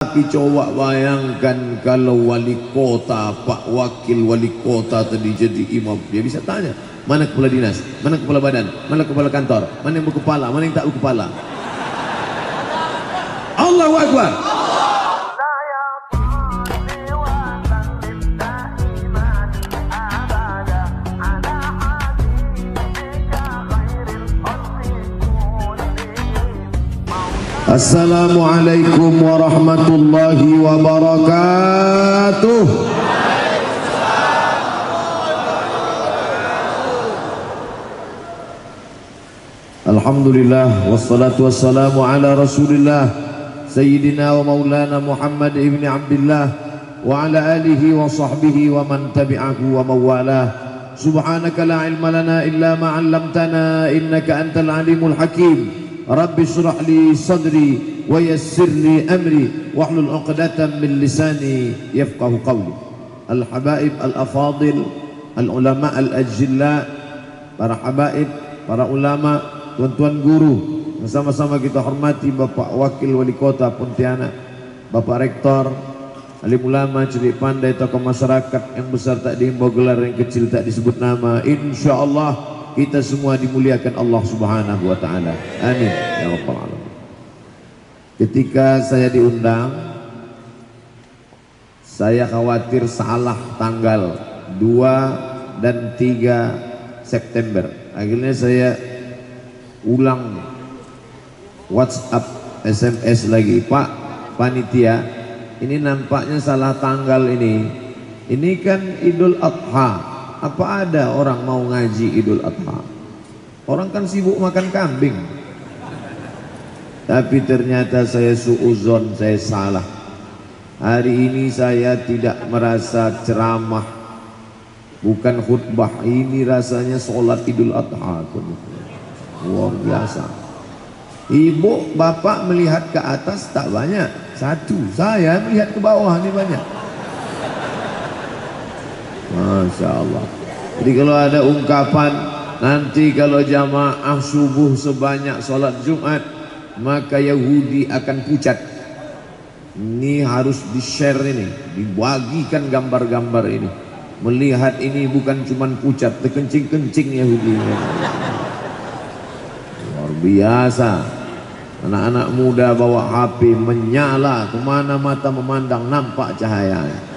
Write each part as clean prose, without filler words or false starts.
Tapi coba bayangkan kalau wali kota, pak wakil wali kota tadi jadi imam, dia bisa tanya, mana kepala dinas, mana kepala badan, mana kepala kantor, mana yang berkepala, mana yang tak berkepala. Allahu Akbar. Assalamualaikum warahmatullahi wabarakatuh. Alhamdulillah wassalatu wassalamu ala Rasulillah Sayyidina wa Maulana Muhammad ibn Abdullah wa ala alihi wa sahbihi wa man tabi'ahu wa mawalah. Subhanaka la ilma lana illa ma 'allamtana innaka antal alimul hakim. Rabbi shrah li sadri wa yassir li amri wahlul 'uqdatam min lisani yafqahu qawli. Al-habaib al-afadil, al-ulama al-ajilla, para habaib, para ulama, tuan-tuan guru yang sama-sama kita hormati, Bapak Wakil Wali Kota Pontianak, Bapak Rektor, alim ulama, cerdik pandai, tokoh masyarakat yang besar tak diimbau gelar, yang kecil tak disebut nama. Insyaallah kita semua dimuliakan Allah Subhanahu wa taala. Amin ya rabbal alamin. Ketika saya diundang, saya khawatir salah tanggal 2 dan 3 September. Akhirnya saya ulang WhatsApp, SMS lagi, Pak panitia, ini nampaknya salah tanggal ini. Ini kan Idul Adha. Apa ada orang mau ngaji Idul Adha? Orang kan sibuk makan kambing. Tapi ternyata saya suuzon, saya salah. Hari ini saya tidak merasa ceramah, bukan khutbah. Ini rasanya sholat Idul Adha. Luar biasa. Ibu, bapak melihat ke atas tak banyak, satu. Saya melihat ke bawah ini banyak. Masya Allah. Jadi kalau ada ungkapan nanti kalau jamaah subuh sebanyak sholat Jumat maka Yahudi akan pucat, ini harus di share, ini dibagikan gambar-gambar ini. Melihat ini bukan cuman pucat, terkencing-kencing Yahudi. Luar biasa. Anak-anak muda bawa HP menyala, kemana mata memandang nampak cahayanya.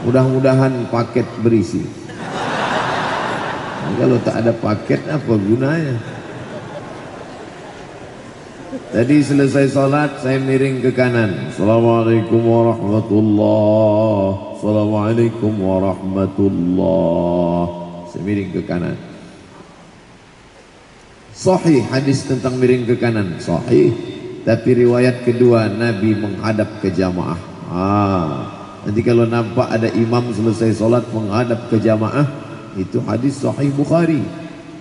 Mudah-mudahan paket berisi. Nah, kalau tak ada paket apa gunanya? Tadi selesai sholat saya miring ke kanan. Assalamualaikum warahmatullahi. Assalamualaikum warahmatullahi. Saya miring ke kanan. Sahih hadis tentang miring ke kanan, sahih. Tapi riwayat kedua Nabi menghadap ke jamaah. Nanti kalau nampak ada imam selesai sholat menghadap ke jamaah, itu hadis sahih Bukhari.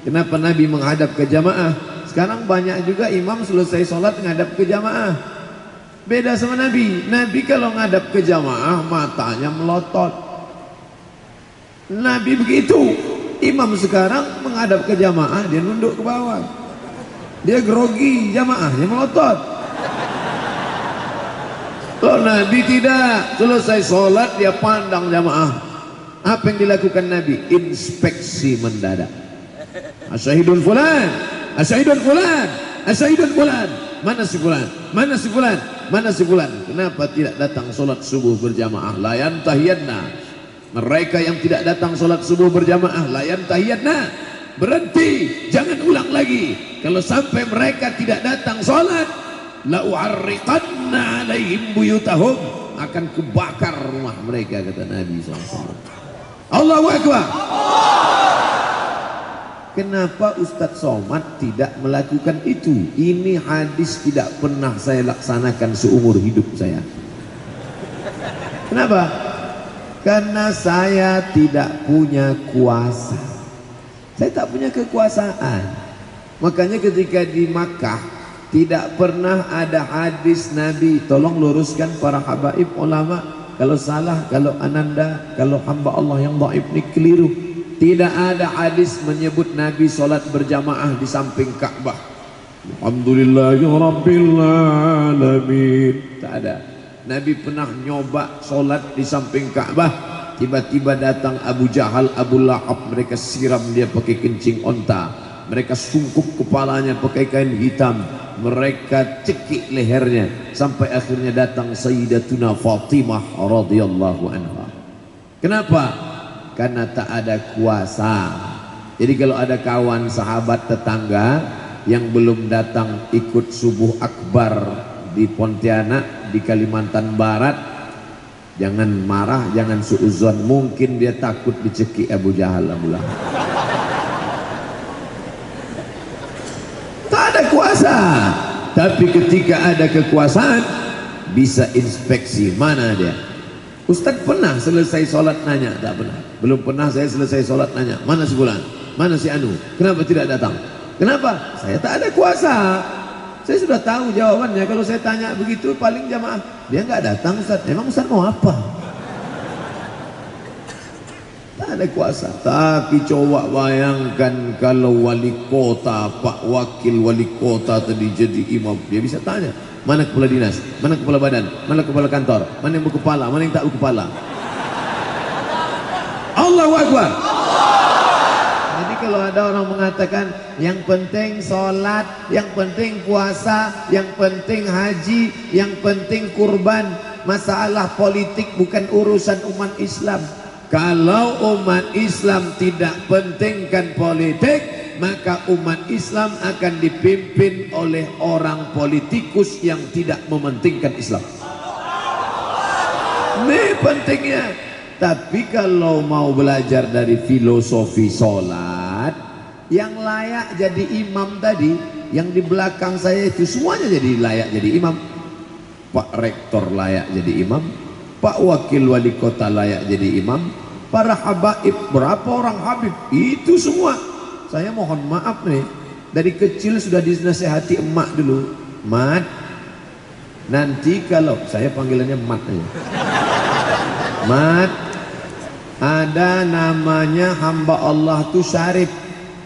Kenapa Nabi menghadap ke jamaah? Sekarang banyak juga imam selesai sholat menghadap ke jamaah. Beda sama Nabi. Nabi kalau menghadap ke jamaah matanya melotot. Nabi begitu. Imam sekarang menghadap ke jamaah, dia nunduk ke bawah. Dia grogi, jamaahnya melotot. Kalau Nabi tidak, selesai sholat dia pandang jamaah. Apa yang dilakukan Nabi? Inspeksi mendadak. Asyahidun fulan, asyahidun fulan, asyahidun fulan. Mana si fulan? Mana si fulan? Mana si fulan? Kenapa tidak datang sholat subuh berjamaah? Layan tahiyadna. Mereka yang tidak datang sholat subuh berjamaah, layan tahiyadna. Berhenti, jangan ulang lagi. Kalau sampai mereka tidak datang sholat, la u'arriqanna alaihim buyutahum, akan kebakar rumah mereka, kata Nabi SAW. Allahu Akbar. Kenapa Ustadz Somad tidak melakukan itu? Ini hadis tidak pernah saya laksanakan seumur hidup saya. Kenapa? Karena saya tidak punya kuasa. Saya tak punya kekuasaan. Makanya ketika di Makkah tidak pernah ada hadis Nabi. Tolong luruskan para habaib ulama, kalau salah, kalau ananda, kalau hamba Allah yang dhaif ini keliru. Tidak ada hadis menyebut Nabi sholat berjamaah di samping Ka'bah. Alhamdulillahirabbil alamin. Tak ada. Nabi pernah nyoba sholat di samping Ka'bah, tiba-tiba datang Abu Jahal, Abu Lahab, mereka siram dia pakai kencing onta, mereka sungkup kepalanya pakai kain hitam, mereka cekik lehernya, sampai akhirnya datang Sayyidatuna Fatimah radhiyallahu anha. Kenapa? Karena tak ada kuasa. Jadi kalau ada kawan, sahabat, tetangga yang belum datang ikut subuh akbar di Pontianak, di Kalimantan Barat, jangan marah, jangan suuzon, mungkin dia takut dicekik Abu Jahal, Abu Lahab. Tak ada kuasa. Tapi ketika ada kekuasaan, bisa inspeksi mana dia. Ustaz pernah selesai sholat nanya? Tak pernah. Belum pernah saya selesai sholat nanya, mana si Fulan, mana si Anu, kenapa tidak datang? Kenapa? Saya tak ada kuasa. Saya sudah tahu jawabannya. Kalau saya tanya begitu, paling jamaah, dia nggak datang Ustaz. Emang Ustaz mau apa? Tak ada kuasa. Tapi coba bayangkan kalau wali kota, Pak Wakil Wali Kota tadi jadi imam, dia bisa tanya, mana kepala dinas, mana kepala badan, mana kepala kantor, mana yang berkepala, mana yang tak berkepala. Allahu Akbar. Jadi kalau ada orang mengatakan yang penting sholat, yang penting puasa, yang penting haji, yang penting kurban, masalah politik bukan urusan umat Islam. Kalau umat Islam tidak pentingkan politik, maka umat Islam akan dipimpin oleh orang politikus yang tidak mementingkan Islam. Ini pentingnya. Tapi kalau mau belajar dari filosofi sholat, yang layak jadi imam tadi, yang di belakang saya itu semuanya jadi layak jadi imam. Pak Rektor layak jadi imam, Pak Wakil Wali Kota layak jadi imam, para habaib, berapa orang habib, itu semua. Saya mohon maaf nih, dari kecil sudah dinasehati emak dulu, Mat, nanti kalau saya panggilannya Mat aja, Mat, ada namanya hamba Allah tuh Syarif.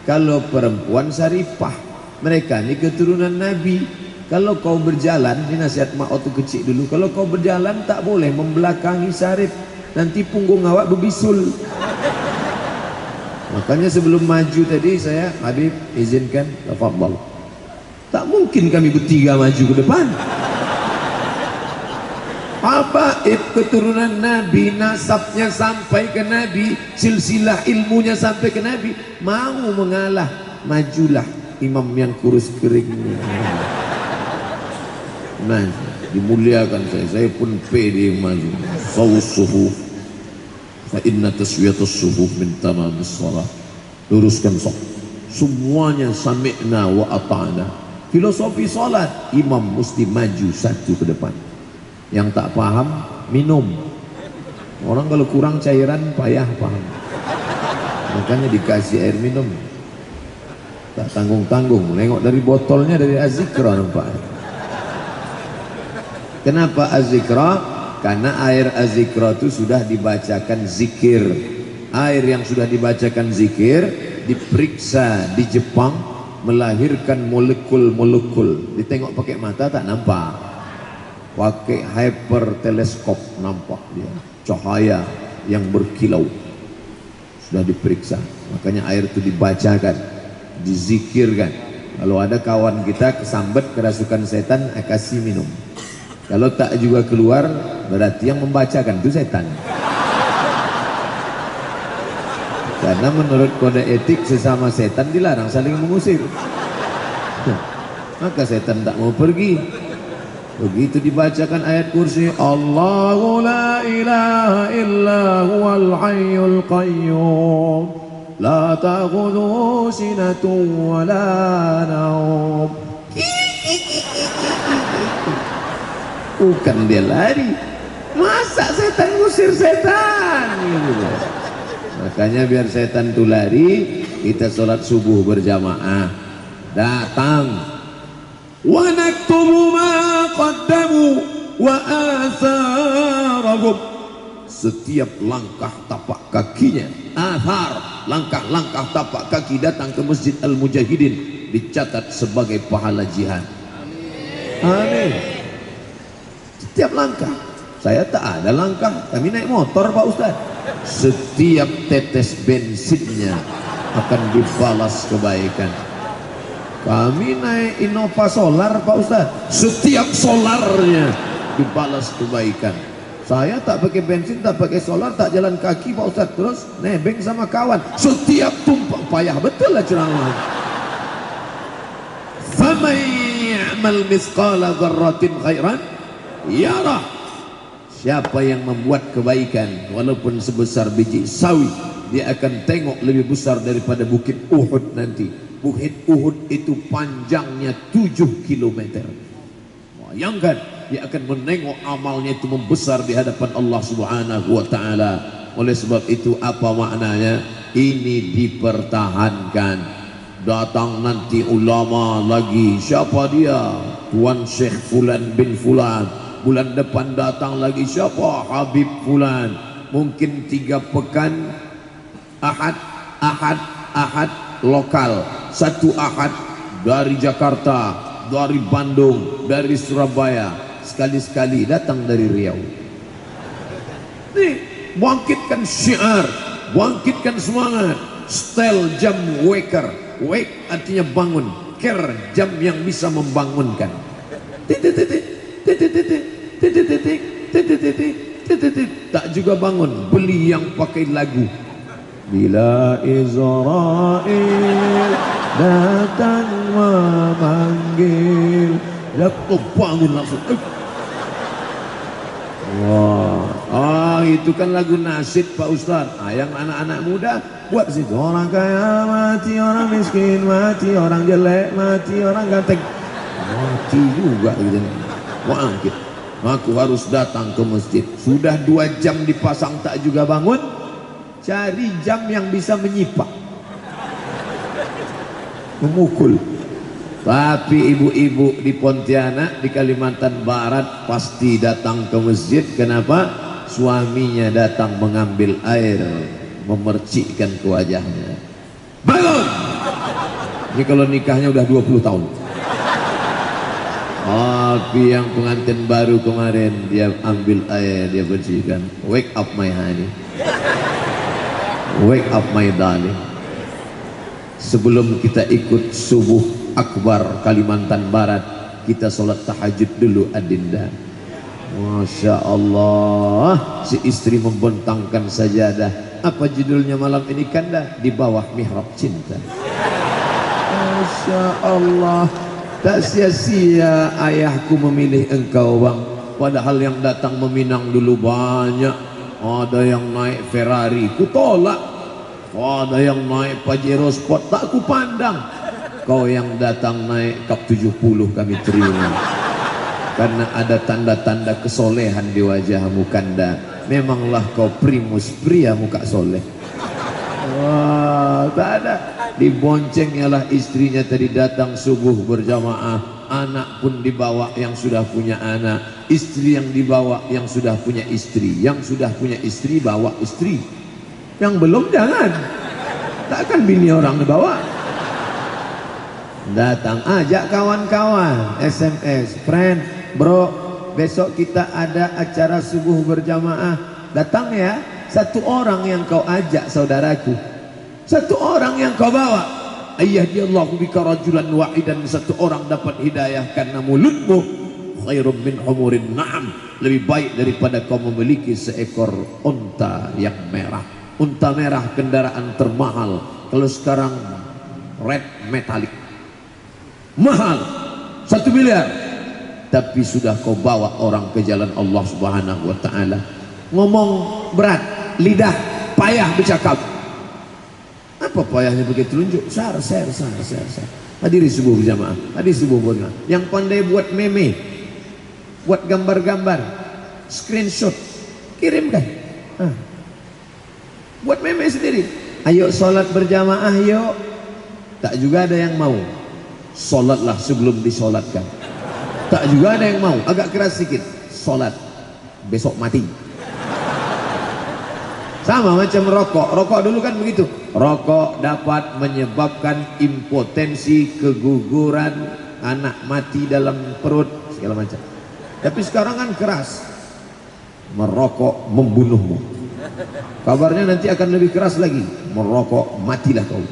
Kalau perempuan Syarifah. Mereka ini keturunan Nabi. Kalau kau berjalan, ini nasihat mak waktu kecil dulu, kalau kau berjalan tak boleh membelakangi Syarif, nanti punggung awak berbisul. Makanya sebelum maju tadi saya, Habib izinkan, tafadhal. Tak mungkin kami bertiga maju ke depan. Habaib keturunan Nabi, nasabnya sampai ke Nabi, silsilah ilmunya sampai ke Nabi, mau mengalah, majulah imam yang kurus kering. Nah, dimuliakan saya pun pede maju. Sawus suhuf, fa inna taswiyatus suhuf min tamamis shalah. Luruskan saf. Semuanya sami'na wa ata'na. Filosofi salat, imam mesti maju satu ke depan. Yang tak paham minum. Orang kalau kurang cairan payah paham, makanya dikasih air minum, tak tanggung-tanggung. Nengok dari botolnya dari Az-Zikra nampak. Kenapa Az-Zikra? Karena air Az-Zikra itu sudah dibacakan zikir. Air yang sudah dibacakan zikir diperiksa di Jepang, melahirkan molekul-molekul. Ditengok pakai mata tak nampak, pakai hyperteleskop nampak dia, cahaya yang berkilau, sudah diperiksa. Makanya air itu dibacakan, dizikirkan. Kalau ada kawan kita kesambet kerasukan setan, kasih minum. Kalau tak juga keluar, berarti yang membacakan itu setan. Karena menurut kode etik sesama setan dilarang saling mengusir. Maka setan tak mau pergi. Begitu dibacakan ayat kursi, Allahu la ilaha illa huwal hayyul qayyum la ta'khudhuhu sinatun wa la naum. Bukan dia lari, masa setan ngusir setan gitu. Makanya biar setan itu lari, kita sholat subuh berjamaah, datang wa naktubu ma qaddamu wa atharahum. Setiap langkah tapak kakinya, athar, langkah-langkah tapak kaki datang ke Masjid Al-Mujahidin dicatat sebagai pahala jihad. Amin. Setiap langkah. Saya tak ada langkah, kami naik motor Pak Ustaz. Setiap tetes bensinnya akan dibalas kebaikan. Kami naik Innova Solar Pak Ustaz, setiap solarnya dibalas kebaikan. Saya tak pakai bensin, tak pakai solar, tak jalan kaki Pak Ustaz, terus nebeng sama kawan, setiap tumpah payah betul lah ceramah. Faman ya'mal mithqala dzarratin khairan yarah. Siapa yang membuat kebaikan walaupun sebesar biji sawi, dia akan tengok lebih besar daripada bukit Uhud nanti. Bukit Uhud itu panjangnya 7 km. Bayangkan, dia akan menengok amalnya itu membesar di hadapan Allah Subhanahu wa taala. Oleh sebab itu apa maknanya? Ini dipertahankan. Datang nanti ulama lagi, siapa dia? Tuan Syekh Fulan bin Fulan. Bulan depan datang lagi siapa? Habib Fulan. Mungkin 3 pekan Ahad lokal, 1 Ahad dari Jakarta, dari Bandung, dari Surabaya, sekali-sekali datang dari Riau. Nih, bangkitkan syiar, bangkitkan semangat. Style jam waker, wake artinya bangun, care jam yang bisa membangunkan. Tak juga bangun, beli yang pakai lagu. Bila Israel datang memanggil, aku bangun langsung. Wah, itu kan lagu nasyid Pak Ustaz. Yang anak-anak muda buat situ. Orang kaya mati, orang miskin mati, orang jelek mati, orang ganteng mati juga gitu. Bangkit, aku harus datang ke masjid. Sudah 2 jam dipasang tak juga bangun. Cari jam yang bisa menyipak, memukul. Tapi ibu-ibu di Pontianak, di Kalimantan Barat pasti datang ke masjid. Kenapa? Suaminya datang mengambil air, memercikkan ke wajahnya. Bangun! Ini kalau nikahnya udah 20 tahun. Tapi yang pengantin baru kemarin, dia ambil air, dia bersihkan. Wake up my honey, wake up my darling. Sebelum kita ikut subuh akbar Kalimantan Barat, kita sholat tahajud dulu adinda. Masya Allah, si istri membentangkan sajadah. Apa judulnya malam ini kanda? Di bawah mihrab cinta. Masya Allah. Tak sia-sia ayahku memilih engkau bang. Padahal yang datang meminang dulu banyak. Ada yang naik Ferrari, ku tolak. Ada yang naik Pajero Sport, tak ku pandang. Kau yang datang naik Kap 70 kami terima. Karena ada tanda-tanda kesolehan di wajahmu kanda. Memanglah kau primus pria muka soleh. Wah, tak ada. Dibonceng ialah istrinya tadi datang subuh berjamaah. Anak pun dibawa yang sudah punya anak. Istri yang dibawa yang sudah punya istri. Yang sudah punya istri bawa istri. Yang belum jangan. Takkan bini orang dibawa. Datang, ajak kawan-kawan, SMS, friend, bro, besok kita ada acara subuh berjamaah. Datang ya. 1 orang yang kau ajak saudaraku. 1 orang yang kau bawa. Ayyadillahu bika rajulan wahidan. 1 orang dapat hidayah karena mulutmu. Khairum min humurin na'am. Lebih baik daripada kau memiliki seekor unta yang merah. Unta merah kendaraan termahal. Kalau sekarang red metallic mahal 1 miliar. Tapi sudah kau bawa orang ke jalan Allah Subhanahu wa taala. Ngomong berat, lidah payah bercakap. Apa payahnya begitu tunjuk? Share. Hadiri subuh berjamaah, hadiri subuh berjamaah. Yang pandai buat meme, buat gambar-gambar, screenshot, kirimkan. Buat meme sendiri. Ayo sholat berjamaah yuk. Tak juga ada yang mau. Sholatlah sebelum disolatkan. Tak juga ada yang mau. Agak keras sedikit. Sholat besok mati. Sama macam rokok. Rokok dulu kan begitu. Rokok dapat menyebabkan impotensi, keguguran, anak mati dalam perut, segala macam. Tapi sekarang kan keras. Merokok membunuhmu. Kabarnya nanti akan lebih keras lagi. Merokok matilah kau.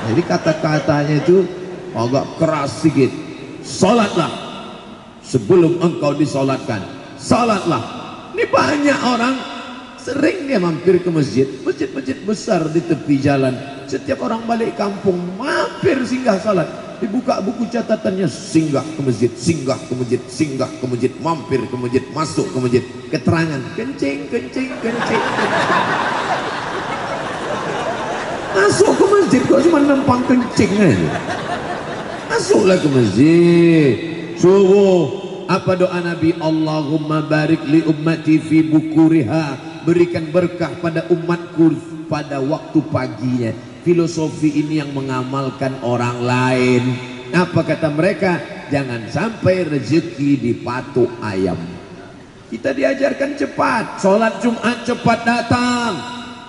Jadi kata-katanya itu agak keras sedikit. Salatlah sebelum engkau disolatkan. Salatlah. Ini banyak orang sering dia mampir ke masjid. Masjid-masjid besar di tepi jalan. Setiap orang balik kampung mampir singgah salat. Dibuka buku catatannya, singgah ke masjid, singgah ke masjid, singgah ke masjid, mampir ke masjid, masuk ke masjid. Keterangan kencing, kencing, kencing. Masuk ke masjid kok cuma nampang kencing aja. Masuklah ke masjid. Subuh apa doa Nabi? Allahumma barik li ummati fi bukuriha. Berikan berkah pada umatku pada waktu paginya. Filosofi ini yang mengamalkan orang lain. Apa kata mereka? Jangan sampai rezeki dipatok ayam. Kita diajarkan cepat. Sholat Jumat cepat datang.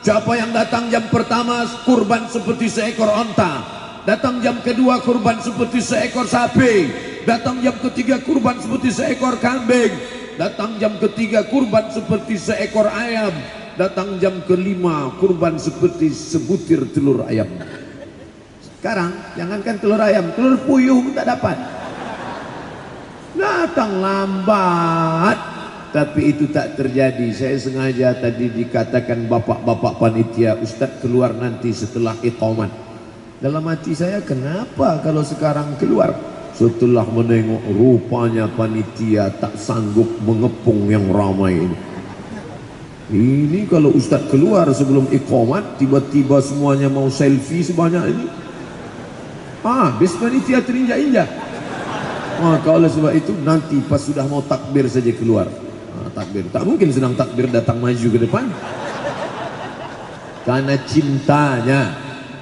Siapa yang datang jam pertama kurban seperti seekor onta. Datang jam kedua kurban seperti seekor sapi. Datang jam ketiga kurban seperti seekor kambing. Datang jam ketiga kurban seperti seekor ayam. Datang jam kelima kurban seperti sebutir telur ayam. Sekarang jangankan telur ayam, telur puyuh pun tak dapat. Datang lambat. Tapi itu tak terjadi. Saya sengaja tadi dikatakan bapak-bapak panitia, Ustadz keluar nanti setelah iqamat. Dalam hati saya, kenapa kalau sekarang keluar? Setelah menengok rupanya panitia tak sanggup mengepung yang ramai ini. Ini kalau Ustadz keluar sebelum iqamat, tiba-tiba semuanya mau selfie sebanyak ini. Habis panitia terinjak-injak. Maka oleh sebab itu nanti pas sudah mau takbir saja keluar. Takbir, tak mungkin sedang takbir datang maju ke depan. Karena cintanya.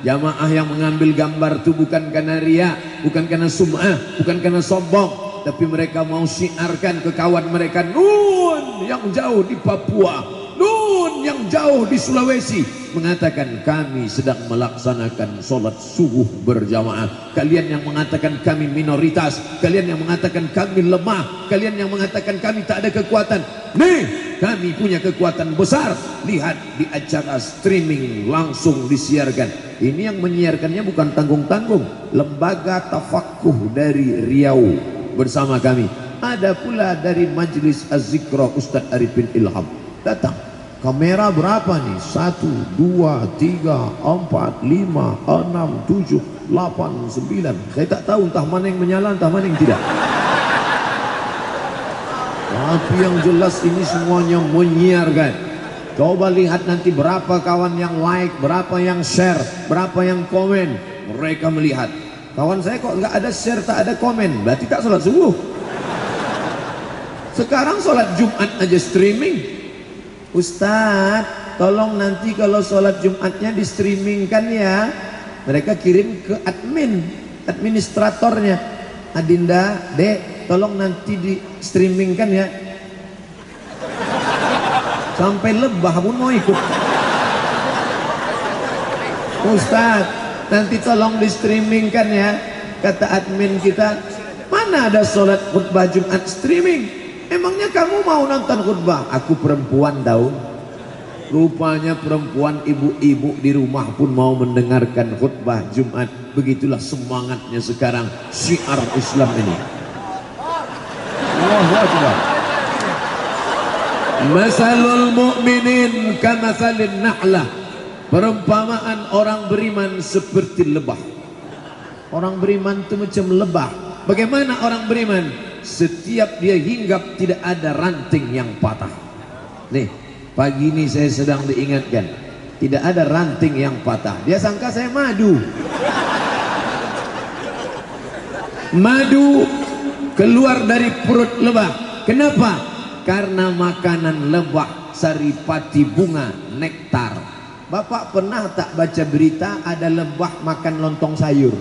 Jamaah yang mengambil gambar itu bukan karena riya, bukan karena sum'ah, bukan karena sombong, tapi mereka mau syiarkan ke kawan mereka nun yang jauh di Papua, nun yang jauh di Sulawesi, mengatakan kami sedang melaksanakan sholat subuh berjamaah. Kalian yang mengatakan kami minoritas, kalian yang mengatakan kami lemah, kalian yang mengatakan kami tak ada kekuatan, nih kami punya kekuatan besar. Lihat di acara streaming langsung disiarkan. Ini yang menyiarkannya bukan tanggung-tanggung, Lembaga Tafaqquh dari Riau bersama kami. Ada pula dari Majelis Az-Zikra Ustadz Arifin Ilham. Datang. Kamera berapa nih? 1, 2, 3, 4, 5, 6, 7, 8, 9. Saya tak tahu entah mana yang menyala, entah mana yang tidak. Tapi yang jelas ini semuanya menyiarkan. Coba lihat nanti berapa kawan yang like, berapa yang share, berapa yang komen. Mereka melihat. Kawan saya kok nggak ada share, tak ada komen, berarti tak sholat subuh. Sekarang sholat Jumat aja streaming. Ustadz, tolong nanti kalau sholat Jumatnya di streamingkan ya. Mereka kirim ke admin, administratornya. Adinda, Dek, tolong nanti di streamingkan ya. Sampai lebah pun mau ikut. Ustadz, nanti tolong di streamingkan ya. Kata admin kita, mana ada sholat khutbah Jumat streaming? Emangnya kamu mau nonton khutbah? Aku perempuan daun. Rupanya perempuan ibu-ibu di rumah pun mau mendengarkan khutbah Jumat. Begitulah semangatnya sekarang syiar Islam ini. Allahu Akbar. Masalul mu'minin kamasalin nahlah. Perumpamaan orang beriman seperti lebah. Orang beriman itu macam lebah. Bagaimana orang beriman? Setiap dia hinggap tidak ada ranting yang patah. Nih, pagi ini saya sedang diingatkan, tidak ada ranting yang patah. Dia sangka saya madu. Madu keluar dari perut lebah. Kenapa? Karena makanan lebah saripati bunga nektar. Bapak pernah tak baca berita ada lebah makan lontong sayur?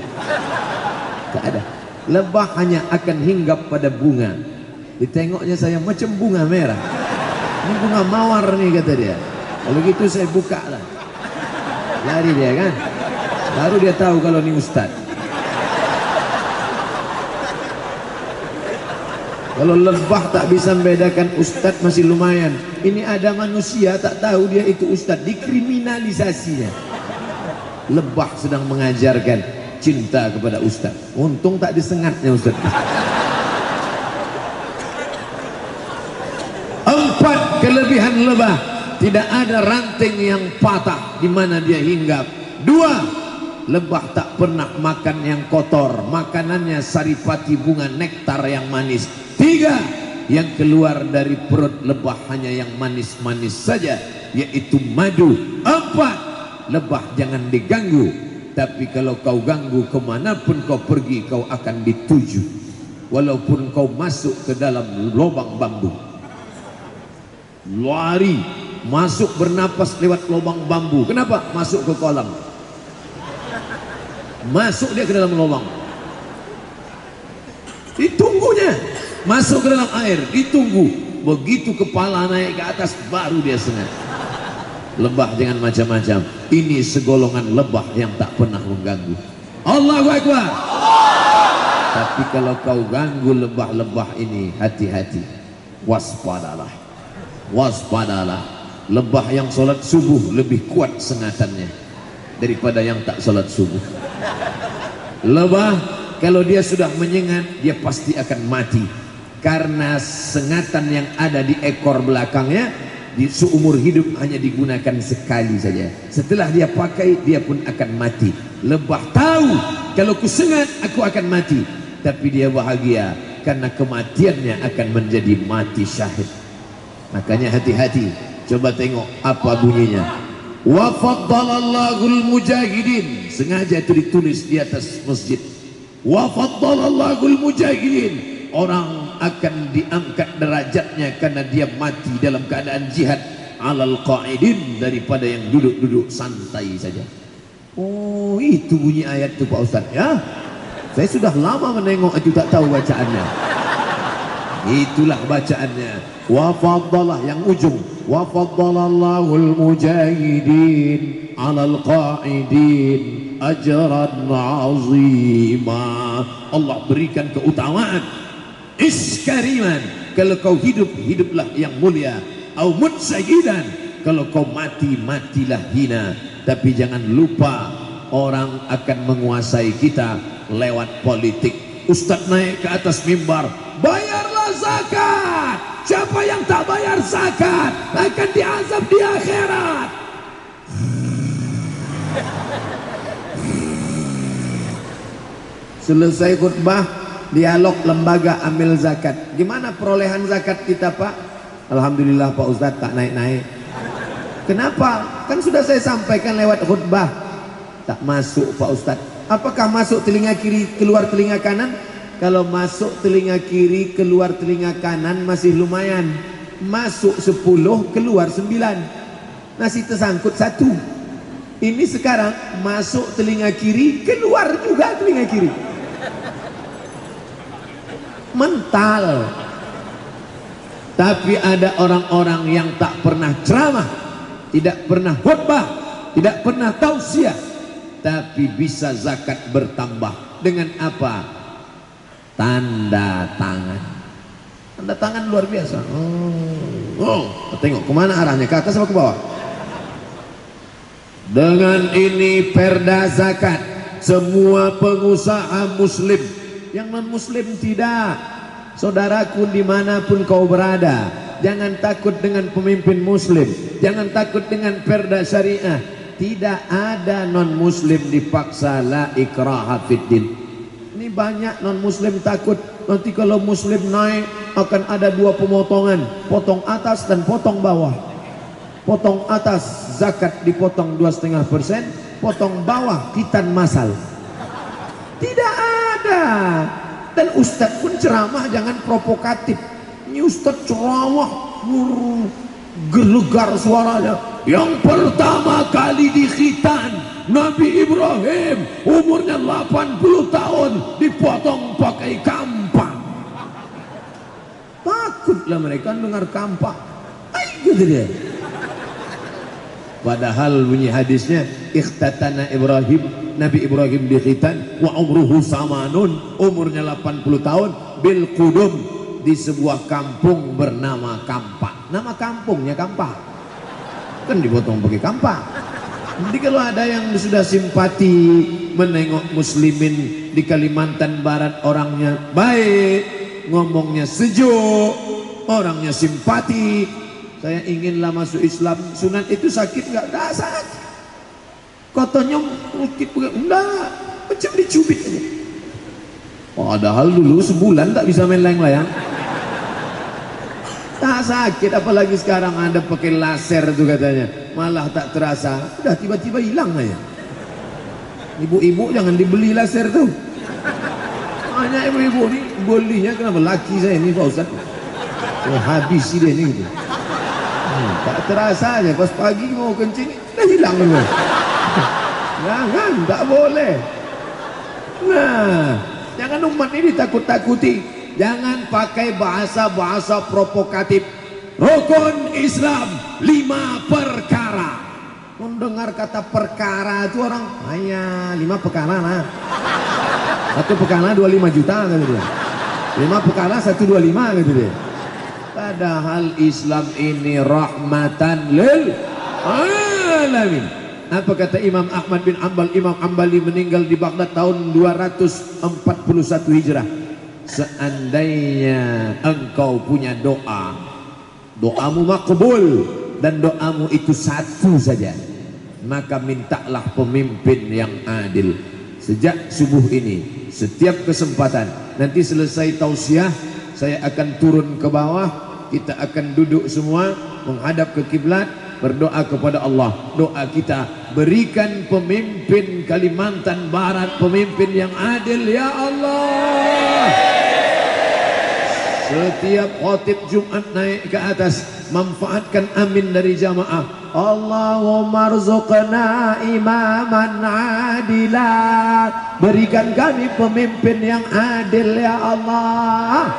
Tak ada. Lebah hanya akan hinggap pada bunga. Ditengoknya saya macam bunga merah. Ini bunga mawar nih kata dia. Kalau gitu saya buka lah. Lari dia kan. Baru dia tahu kalau ini ustaz. Kalau lebah tak bisa membedakan ustadz masih lumayan. Ini ada manusia tak tahu dia itu ustadz, dikriminalisasinya. Lebah sedang mengajarkan cinta kepada ustadz. Untung tak disengatnya ustadz. 4 kelebihan lebah. Tidak ada ranting yang patah di mana dia hinggap. 2, lebah tak pernah makan yang kotor. Makanannya saripati bunga nektar yang manis. 3, yang keluar dari perut lebah hanya yang manis-manis saja, yaitu madu. 4, lebah jangan diganggu, tapi kalau kau ganggu kemanapun kau pergi kau akan dituju, walaupun kau masuk ke dalam lubang bambu. Lari, masuk bernapas lewat lubang bambu. Kenapa? Masuk ke kolam. Masuk dia ke dalam lubang. Ditunggunya. Masuk ke dalam air, ditunggu. Begitu kepala naik ke atas, baru dia sengat. Lebah jangan macam-macam. Ini segolongan lebah yang tak pernah mengganggu. Allahu Akbar. Tapi kalau kau ganggu lebah-lebah ini, hati-hati. Waspadalah. Waspadalah. Lebah yang sholat subuh lebih kuat sengatannya daripada yang tak sholat subuh. Lebah kalau dia sudah menyengat, dia pasti akan mati. Karena sengatan yang ada di ekor belakangnya di seumur hidup hanya digunakan sekali saja. Setelah dia pakai, dia pun akan mati. Lebah tahu kalau ku sengat aku akan mati, tapi dia bahagia karena kematiannya akan menjadi mati syahid. Makanya hati-hati. Coba tengok apa bunyinya. Wa faddalallahul mujahidin. Sengaja itu ditulis di atas masjid. Wa faddalallahul mujahidin. Orang akan diangkat derajatnya karena dia mati dalam keadaan jihad, alal qa'idin, daripada yang duduk-duduk santai saja. Oh, itu bunyi ayat itu Pak Ustaz ya. Saya sudah lama menengok itu, tak tahu bacaannya. Itulah bacaannya. Wa faddalah yang ujung. Wa faddalallahu mujahidin 'alal qa'idin ajran 'azima. Allah berikan keutamaan. Iskariman, kalau kau hidup, hiduplah yang mulia. Au mutsahidan, kalau kau mati, matilah hina. Tapi jangan lupa, orang akan menguasai kita lewat politik. Ustadz naik ke atas mimbar, bayarlah zakat. Siapa yang tak bayar zakat akan diazab di akhirat. Selesai khutbah, dialog lembaga amil zakat. Gimana perolehan zakat kita Pak? Alhamdulillah Pak Ustadz tak naik-naik. Kenapa? Kan sudah saya sampaikan lewat khutbah. Tak masuk Pak Ustadz. Apakah masuk telinga kiri keluar telinga kanan? Kalau masuk telinga kiri keluar telinga kanan masih lumayan. Masuk 10 keluar 9, masih tersangkut 1. Ini sekarang masuk telinga kiri keluar juga telinga kiri. Mental. Tapi ada orang-orang yang tak pernah ceramah, tidak pernah khutbah, tidak pernah tausiah, tapi bisa zakat bertambah dengan apa? Tanda tangan. Tanda tangan luar biasa. Tengok kemana arahnya, ke atas atau ke bawah? Dengan ini perda zakat, semua pengusaha muslim, yang non muslim tidak. Saudaraku dimanapun kau berada, jangan takut dengan pemimpin muslim, jangan takut dengan perda syariah. Tidak ada non muslim dipaksa, la ikraha fiddin. Ini banyak non muslim takut nanti kalau muslim naik akan ada 2 pemotongan, potong atas dan potong bawah. Potong atas zakat dipotong 2,5%, potong bawah khitan masal. Tidak ada. Dan ustadz pun ceramah jangan provokatif. Ini ustadz ceramah gelegar suaranya. Yang pertama kali di khitan Nabi Ibrahim, umurnya 80 tahun, dipotong pakai kampak. Takutlah mereka dengar kampak. Gitu dia. Padahal bunyi hadisnya, ikhtatana Ibrahim, Nabi Ibrahim di khitan, wa umruhu samanun, umurnya 80 tahun, bil qudum, di sebuah kampung bernama Kampak. Nama kampungnya Kampak, kan dipotong pakai Kampak. Jadi kalau ada yang sudah simpati menengok muslimin di Kalimantan Barat, orangnya baik, ngomongnya sejuk, orangnya simpati, saya inginlah masuk Islam. Sunat itu sakit nggak? Nggak sakit. Katanya enggak, macam dicubit aja. Padahal dulu sebulan tak bisa main layang-layang. Tak sakit, apalagi sekarang ada pakai laser tuh katanya, malah tak terasa, udah tiba-tiba hilang aja. Ibu-ibu jangan dibeli laser tuh. Hanya ibu-ibu nih belinya, kenapa laki saya ini Pak Ustaz? Habis sih dia ini gitu. Tak terasa aja, pas pagi mau kencing udah hilang dulu. Jangan, tak boleh. Nah, jangan umat ini takut-takuti. Jangan pakai bahasa-bahasa provokatif. Rukun Islam 5 perkara. Mendengar kata perkara itu orang, hanya 5 perkara lah. 1 perkara 25 juta kata dia. 5 perkara 125 kata dia. Padahal Islam ini rahmatan lil alamin. Apa kata Imam Ahmad bin Ambal? Imam Ambali meninggal di Baghdad tahun 241 Hijrah. Seandainya engkau punya doa, doamu makbul dan doamu itu satu saja, maka mintalah pemimpin yang adil. Sejak subuh ini, setiap kesempatan, nanti selesai tausiah, saya akan turun ke bawah, kita akan duduk semua menghadap ke kiblat, berdoa kepada Allah. Doa kita, berikan pemimpin Kalimantan Barat pemimpin yang adil ya Allah. Setiap khotib Jumat naik ke atas, manfaatkan amin dari jamaah. Allahumma rzuqna imaman adila, berikan kami pemimpin yang adil ya Allah.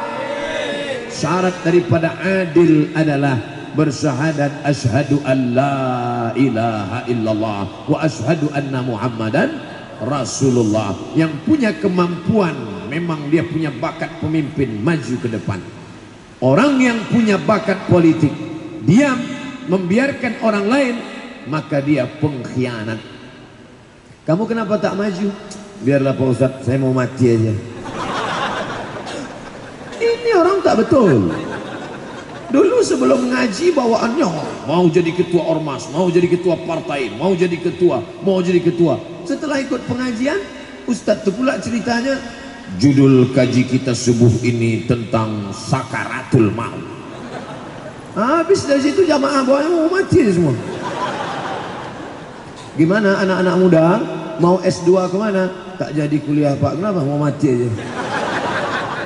Syarat daripada adil adalah bersyahadat asyhadu an la ilaha illallah wa asyhadu anna muhammadan rasulullah. Yang punya kemampuan, memang dia punya bakat pemimpin, maju ke depan. Orang yang punya bakat politik, diam membiarkan orang lain, maka dia pengkhianat. Kamu kenapa tak maju? Biarlah Pak Ustaz, saya mau mati aja. Ini orang tak betul. Dulu sebelum ngaji bawaannya mau jadi ketua ormas, mau jadi ketua partai, mau jadi ketua, mau jadi ketua. Setelah ikut pengajian, Ustadz itu pula ceritanya, judul kaji kita subuh ini tentang sakaratul maut. Habis dari situ jamaah bawahnya mau mati semua. Gimana anak-anak muda mau S2 kemana? Tak jadi kuliah Pak, kenapa? Mau mati aja.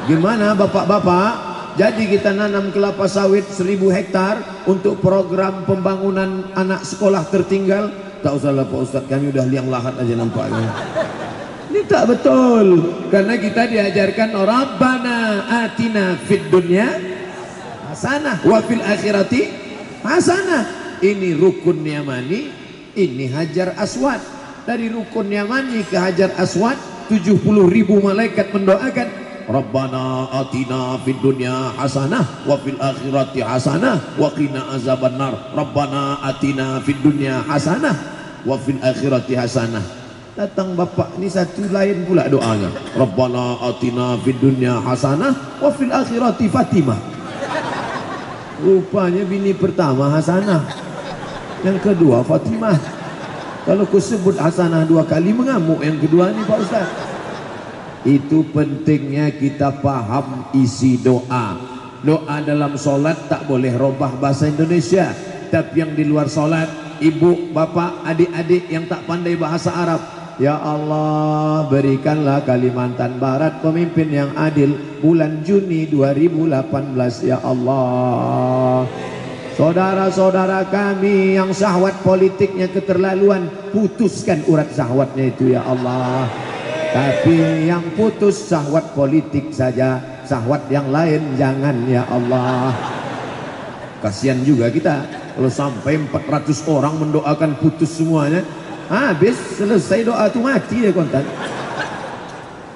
Gimana bapak-bapak? Jadi kita nanam kelapa sawit 1000 hektar untuk program pembangunan anak sekolah tertinggal. Tak usahlah Pak Ustadz, kami udah liang lahat aja nampaknya. Ini tak betul, karena kita diajarkan Rabbana atina fid dunya hasanah wa fil akhirati hasanah. Ini rukun yamani, ini hajar aswad. Dari rukun yamani ke hajar aswad 70.000 malaikat mendoakan Rabbana atina fid dunya hasanah wa fil akhirati hasanah wa qina azabannar. Rabbana atina fid dunya hasanah wa fil akhirati hasanah. Datang bapak ini satu lain pula doanya. Rabbana atina fid dunya hasanah wa fil akhirati Fatimah. Rupanya bini pertama Hasanah, yang kedua Fatimah. Kalau ku sebut Hasanah 2 kali mengamuk yang kedua ini Pak Ustaz. Itu pentingnya kita paham isi doa. Doa dalam solat tak boleh robah bahasa Indonesia. Tapi yang di luar solat, ibu, bapak, adik-adik yang tak pandai bahasa Arab, ya Allah berikanlah Kalimantan Barat pemimpin yang adil bulan Juni 2018 ya Allah. Saudara-saudara kami yang syahwat politiknya keterlaluan, putuskan urat syahwatnya itu ya Allah. Tapi yang putus syahwat politik saja, syahwat yang lain jangan ya Allah. Kasihan juga kita kalau sampai 400 orang mendoakan putus semuanya, habis selesai doa itu mati ya kontan.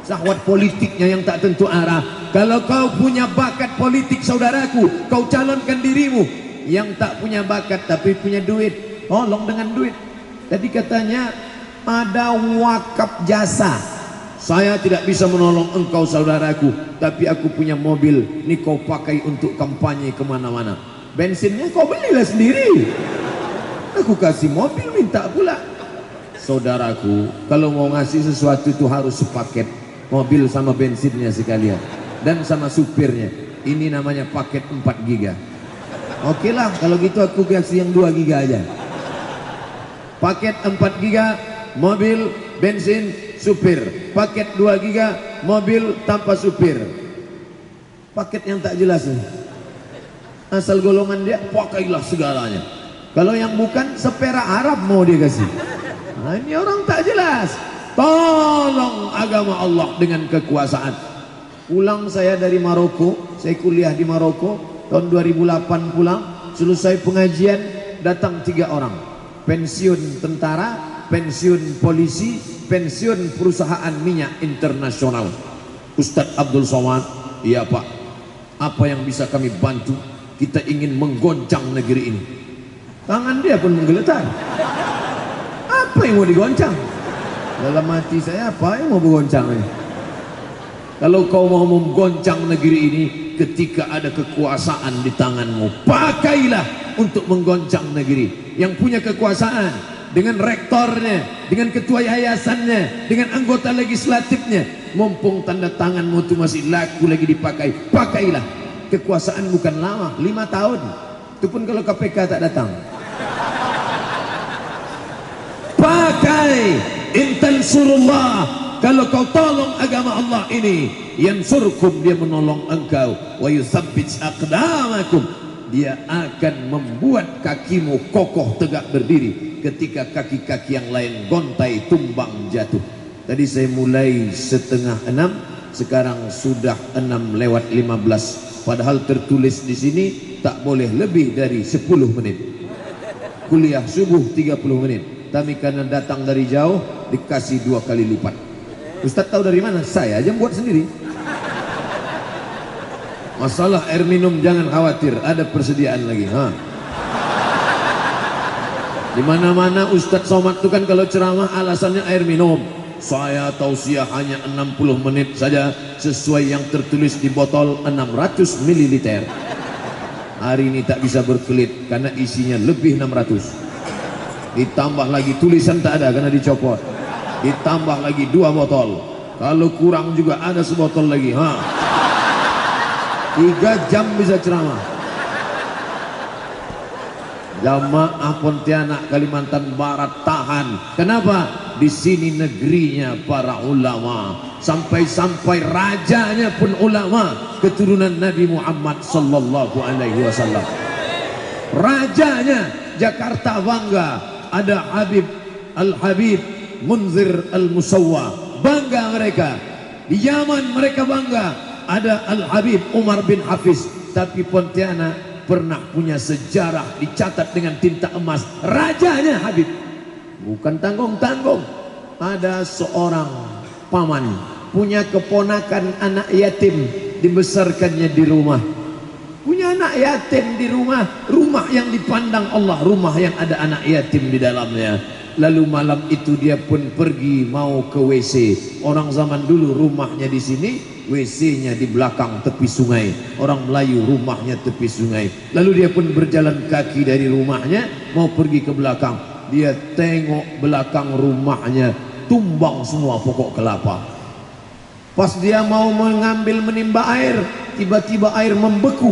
Syahwat politiknya yang tak tentu arah, Kalau kau punya bakat politik saudaraku, kau calonkan dirimu. Yang tak punya bakat tapi punya duit, tolong dengan duit. Tadi katanya ada wakaf jasa. Saya tidak bisa menolong engkau saudaraku, tapi aku punya mobil, ini kau pakai untuk kampanye kemana-mana. Bensinnya kau belilah sendiri, aku kasih mobil minta pula. Saudaraku, kalau mau ngasih sesuatu itu harus sepaket, mobil sama bensinnya sekalian, dan sama supirnya. Ini namanya paket 4 giga. Oke lah, kalau gitu aku kasih yang 2 giga aja. Paket 4 giga, mobil, bensin, supir. Paket 2 giga, mobil tanpa supir. Paket yang tak jelas nih. Asal golongan dia, pakailah segalanya. Kalau yang bukan, sepera Arab mau dia kasih. Nah, ini orang tak jelas. Tolong agama Allah dengan kekuasaan. Pulang saya dari Maroko, saya kuliah di Maroko. Tahun 2008 pulang, selesai pengajian, datang 3 orang. Pensiun tentara, pensiun polisi, pensiun perusahaan minyak internasional. Ustadz Abdul Somad, iya Pak, apa yang bisa kami bantu? Kita ingin menggoncang negeri ini. Tangan dia pun menggeletar. Apa yang mau digoncang? Dalam hati saya, apa yang mau digoncang ini? Kalau kau mau menggoncang negeri ini, ketika ada kekuasaan di tanganmu, pakailah untuk menggoncang negeri. Yang punya kekuasaan, dengan rektornya, dengan ketua yayasannya, dengan anggota legislatifnya, mumpung tanda tanganmu itu masih laku lagi dipakai, pakailah. Kekuasaan bukan lama, 5 tahun. Itu pun kalau KPK tak datang. Pakai. Intansurullah. Kalau kau tolong agama Allah ini, yansurkum, dia menolong engkau, wa yutsabbit aqdamakum, dia akan membuat kakimu kokoh tegak berdiri ketika kaki-kaki yang lain gontai tumbang jatuh. Tadi saya mulai 5:30, sekarang sudah 6:15. Padahal tertulis di sini tak boleh lebih dari 10 menit. Kuliah subuh 30 menit. Tapi karena datang dari jauh dikasih 2 kali lipat. Ustadz tahu dari mana? Saya aja buat sendiri. Masalah air minum jangan khawatir, ada persediaan lagi. Di mana-mana Ustadz Somad itu kan kalau ceramah alasannya air minum. Saya tausiah hanya 60 menit saja sesuai yang tertulis di botol 600 ml. Hari ini tak bisa berkelit karena isinya lebih 600. Ditambah lagi tulisan tak ada karena dicopot. Ditambah lagi 2 botol. Kalau kurang juga ada sebotol lagi. 3 jam bisa ceramah. Jamaah Pontianak Kalimantan Barat tahan. Kenapa? Di sini negerinya para ulama. Sampai-sampai rajanya pun ulama, keturunan Nabi Muhammad sallallahu alaihi wasallam. Rajanya Jakarta bangga, ada Al-Habib Munzir Al-Musawwa, bangga mereka. Di Yaman mereka bangga, ada Al-Habib Umar bin Hafiz. Tapi Pontianak pernah punya sejarah dicatat dengan tinta emas, rajanya Habib. Bukan tanggung-tanggung. Ada seorang paman punya keponakan anak yatim, dibesarkannya di rumah. Punya anak yatim di rumah, rumah yang dipandang Allah, rumah yang ada anak yatim di dalamnya. Lalu malam itu dia pun pergi mau ke WC. Orang zaman dulu rumahnya di sini, WC-nya di belakang tepi sungai. Orang Melayu rumahnya tepi sungai. Lalu dia pun berjalan kaki dari rumahnya mau pergi ke belakang. Dia tengok belakang rumahnya tumbang semua pokok kelapa. Pas dia mau mengambil menimba air, tiba-tiba air membeku.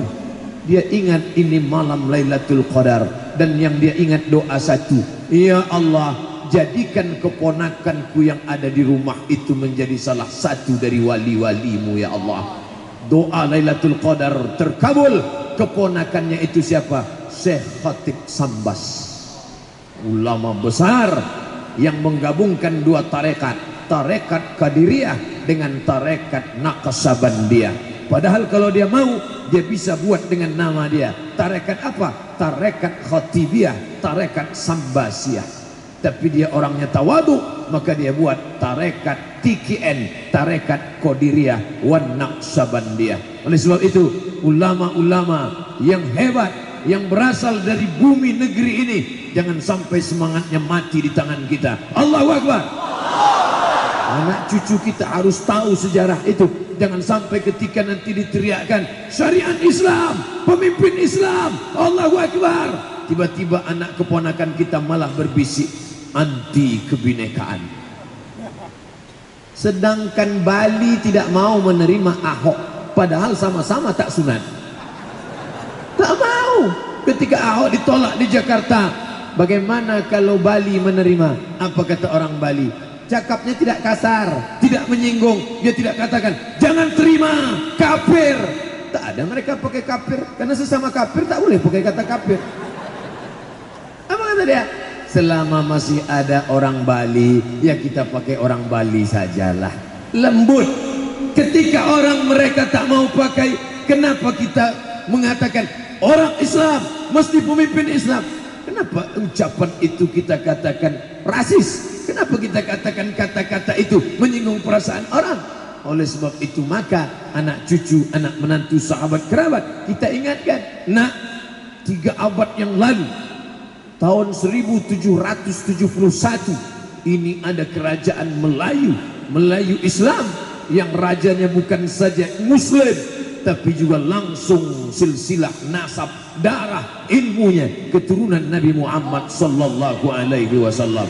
Dia ingat ini malam Lailatul Qadar, dan yang dia ingat doa satu, ya Allah, jadikan keponakanku yang ada di rumah itu menjadi salah satu dari wali-walimu ya Allah. Doa Lailatul Qadar terkabul. Keponakannya itu siapa? Syekh Khatib Sambas, ulama besar yang menggabungkan 2 tarekat, tarekat Qadiriyah dengan tarekat Naqsabandiyah. Padahal kalau dia mau, dia bisa buat dengan nama dia. Tarekat apa? Tarekat Khatibiyah, tarekat Sambasiyah. tapi dia orangnya tawadu, maka dia buat tarekat TKN, tarekat Qadiriyah wan Naqsabandiyah. Oleh sebab itu ulama-ulama yang hebat yang berasal dari bumi negeri ini, jangan sampai semangatnya mati di tangan kita. Allahu Akbar. Anak cucu kita harus tahu sejarah itu. Jangan sampai ketika nanti diteriakkan syariat Islam, pemimpin Islam, Allahu Akbar, tiba-tiba anak keponakan kita malah berbisik anti kebinekaan. Sedangkan Bali tidak mau menerima Ahok, padahal sama-sama tak sunat. Tak mau. Ketika Ahok ditolak di Jakarta, bagaimana kalau Bali menerima? Apa kata orang Bali? Cakapnya tidak kasar, tidak menyinggung. Dia tidak katakan jangan terima, kafir. Tak ada mereka pakai kafir, karena sesama kafir tak boleh pakai kata kafir. Apa kata dia? Selama masih ada orang Bali, ya kita pakai orang Bali sajalah. Lembut. Ketika orang mereka tak mau pakai, kenapa kita mengatakan orang Islam mesti pemimpin Islam? Kenapa ucapan itu kita katakan rasis? Kenapa kita katakan kata-kata itu menyinggung perasaan orang? Oleh sebab itu maka anak cucu, anak menantu, sahabat kerabat, kita ingatkan, nak, 3 abad yang lalu, tahun 1771, ini ada kerajaan Melayu Islam yang rajanya bukan saja Muslim, tapi juga langsung silsilah nasab darah ilmunya keturunan Nabi Muhammad sallallahu alaihi wasallam.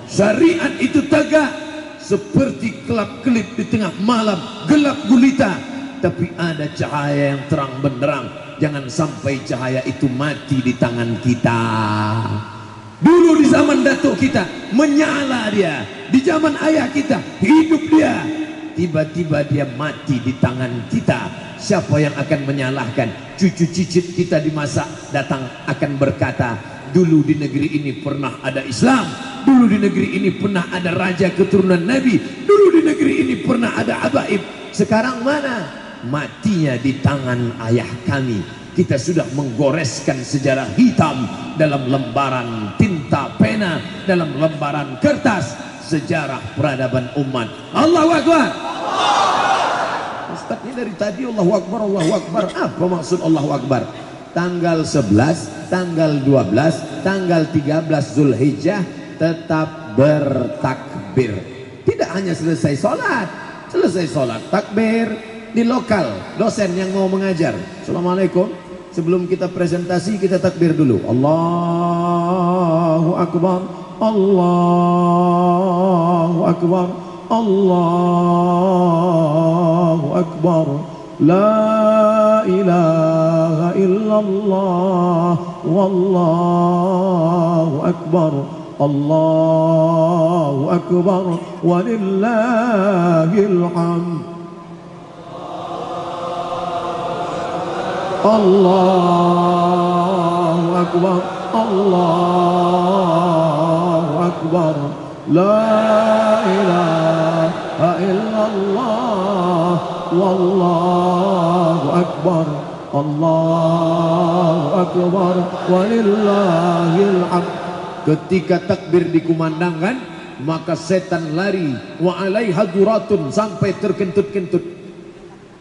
Syariat itu tegak seperti kelap-kelip di tengah malam gelap gulita, tapi ada cahaya yang terang benderang. Jangan sampai cahaya itu mati di tangan kita. Dulu di zaman datuk kita menyala dia, di zaman ayah kita hidup dia, tiba-tiba dia mati di tangan kita. Siapa yang akan menyalahkan? Cucu cicit kita di masa datang akan berkata, dulu di negeri ini pernah ada Islam, dulu di negeri ini pernah ada raja keturunan Nabi, dulu di negeri ini pernah ada abaib. Sekarang mana? Matinya di tangan ayah kami. Kita sudah menggoreskan sejarah hitam dalam lembaran tinta pena, dalam lembaran kertas, sejarah peradaban umat. Allahu Akbar. Ustaz ini dari tadi Allahu Akbar, Allahu Akbar. Apa maksud Allahu Akbar? Tanggal 11, tanggal 12, tanggal 13 Zulhijjah tetap bertakbir. Tidak hanya selesai sholat takbir di lokal. Dosen yang mau mengajar, assalamualaikum, sebelum kita presentasi kita takbir dulu. Allahu Akbar, Allahu Akbar, Allahu Akbar, la ilaha illallah, wallahu akbar, Allahu akbar, walillahil hamd. Allahu akbar, Allahu akbar, la ilaha illallah, wallahu akbar, Allahu akbar, walillahil hamd. Ketika takbir dikumandangkan, maka setan lari, wa alaiha duratun, sampai terkentut-kentut.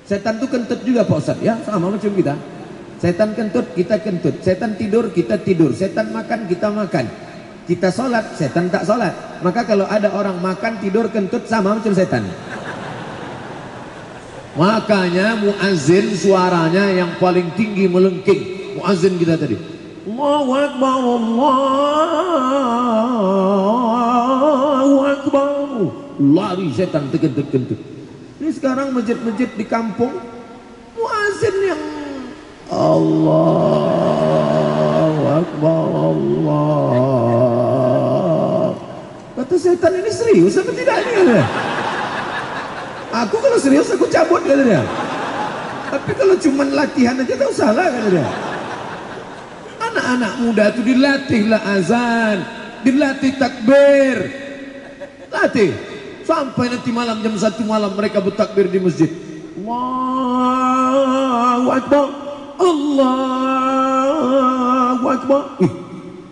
Setan itu kentut juga Pak Ustaz, ya sama macam kita. Setan kentut, kita kentut. Setan tidur, kita tidur. Setan makan, kita makan. Kita sholat, setan tak sholat. Maka kalau ada orang makan, tidur, kentut, sama macam setan. Makanya muazzin suaranya yang paling tinggi melengking. Muazzin kita tadi, Allahu Akbar, Allahu Akbar. Lari setan terkentut-kentut. Ini sekarang masjid-masjid di kampung, muazzin yang Allahu Akbar, Allah. Kata setan, ini serius apa tidak ini? Aku kalau serius aku cabut, kata dia. Tapi kalau cuma latihan aja tak usah lah, kata dia. Anak-anak muda itu dilatihlah azan, dilatih takbir, latih sampai nanti malam jam 1 malam mereka bertakbir di masjid. Allahu Akbar, Allahu Akbar.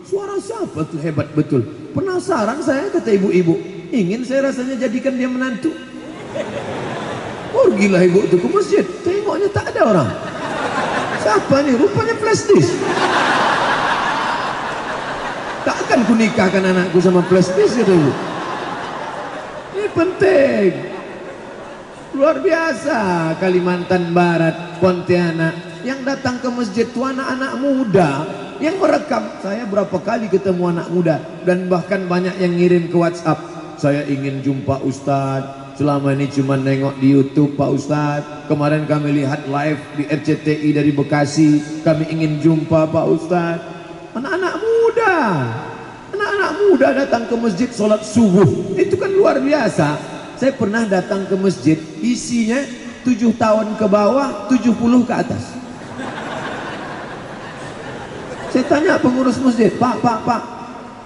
Suara siapa tuh hebat betul? Penasaran saya, kata ibu-ibu, ingin saya rasanya jadikan dia menantu. Pergilah ibu itu ke masjid, tengoknya tak ada orang. Siapa nih? Rupanya flash disk. Takkan ku nikahkan anakku sama flash disk, kata ibu. Ini penting. Luar biasa. Kalimantan Barat, Pontianak, yang datang ke masjid itu anak-anak muda yang merekam. Saya berapa kali ketemu anak muda, dan bahkan banyak yang ngirim ke WhatsApp, saya ingin jumpa Ustadz, selama ini cuma nengok di YouTube Pak Ustadz, kemarin kami lihat live di RCTI dari Bekasi, kami ingin jumpa Pak Ustadz. Anak-anak muda datang ke masjid sholat subuh, itu kan luar biasa. Saya pernah datang ke masjid, isinya 7 tahun ke bawah, 70 ke atas. Saya tanya pengurus masjid, Pak,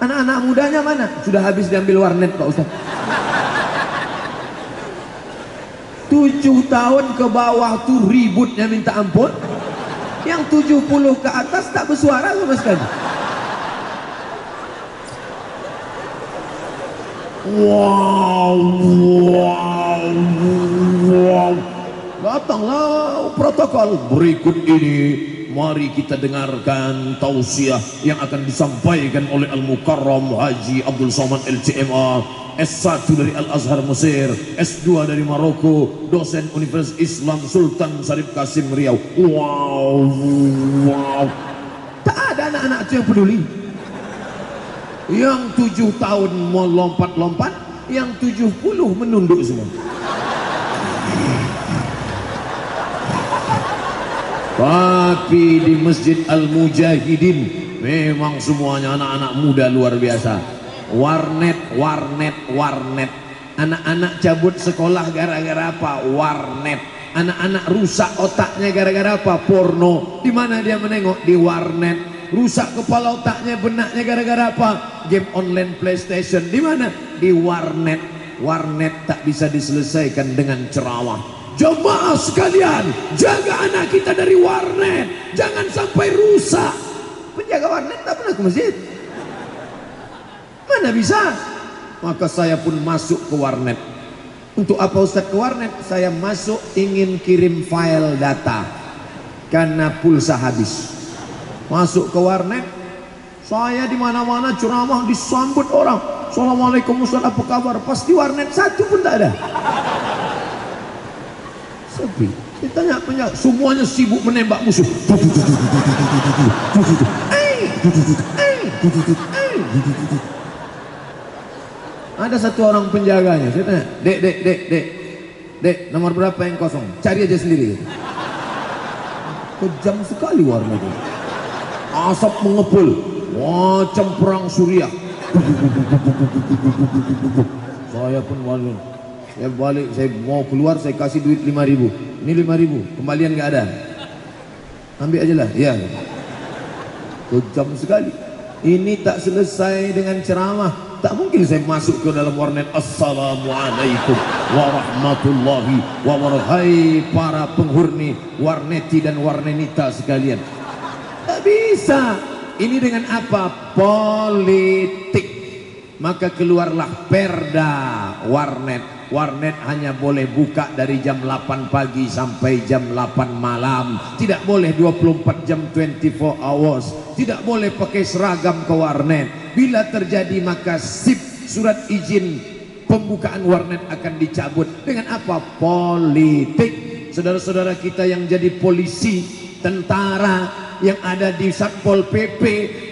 anak-anak mudanya mana? Sudah habis diambil warnet Pak Ustaz. 7 tahun ke bawah tuh ributnya minta ampun. Yang 70 ke atas tak bersuara sama sekali. Wow. Datanglah protokol. Berikut ini mari kita dengarkan tausiah yang akan disampaikan oleh Al-Mukarram Haji Abdul Somad LCMA, S1 dari Al-Azhar Mesir, S2 dari Maroko, dosen Universitas Islam Sultan Syarif Kasim Riau. Wow. Tak ada anak-anak itu yang peduli. Yang 7 tahun mau lompat-lompat, yang 70 menunduk semua. Tapi di Masjid Al-Mujahidin memang semuanya anak-anak muda luar biasa. Warnet. Anak-anak cabut sekolah gara-gara apa? Warnet. Anak-anak rusak otaknya gara-gara apa? Porno. Di mana dia menengok? Di warnet. Rusak kepala otaknya, benaknya gara-gara apa? Game online PlayStation. Di mana? Di warnet. Warnet tak bisa diselesaikan dengan ceramah. Jemaah sekalian, jaga anak kita dari warnet, jangan sampai rusak. Penjaga warnet tak pernah ke masjid, mana bisa? Maka saya pun masuk ke warnet. Untuk apa Ustaz ke warnet? Saya masuk ingin kirim file data karena pulsa habis. Masuk ke warnet, saya di mana-mana ceramah disambut orang. Assalamualaikum Ustaz, apa kabar? Pas di warnet satu pun tak ada. Sepi. Saya tanya penjaga, semuanya sibuk menembak musuh. Ada satu orang penjaganya. Saya tanya, dek, nomor berapa yang kosong? Cari aja sendiri. Kejam sekali warna itu. Asap mengepul, macam perang Suriah. Saya pun malu. Saya balik, saya mau keluar, saya kasih duit 5.000. Ini 5.000, kembalian nggak ada. Ambil aja lah, ya. Kejam sekali. Ini tak selesai dengan ceramah. Tak mungkin saya masuk ke dalam warnet. Assalamualaikum warahmatullahi wabarakatuh. Hai para penghuni warneti dan warnenita sekalian. Tak bisa. Ini dengan apa? Politik. Maka keluarlah perda warnet. Warnet hanya boleh buka dari jam 8 pagi sampai jam 8 malam. Tidak boleh 24 jam 24 hours. Tidak boleh pakai seragam ke warnet. Bila terjadi maka SIP, surat izin pembukaan warnet akan dicabut. Dengan apa? Politik. Saudara-saudara kita yang jadi polisi, tentara, yang ada di Satpol PP,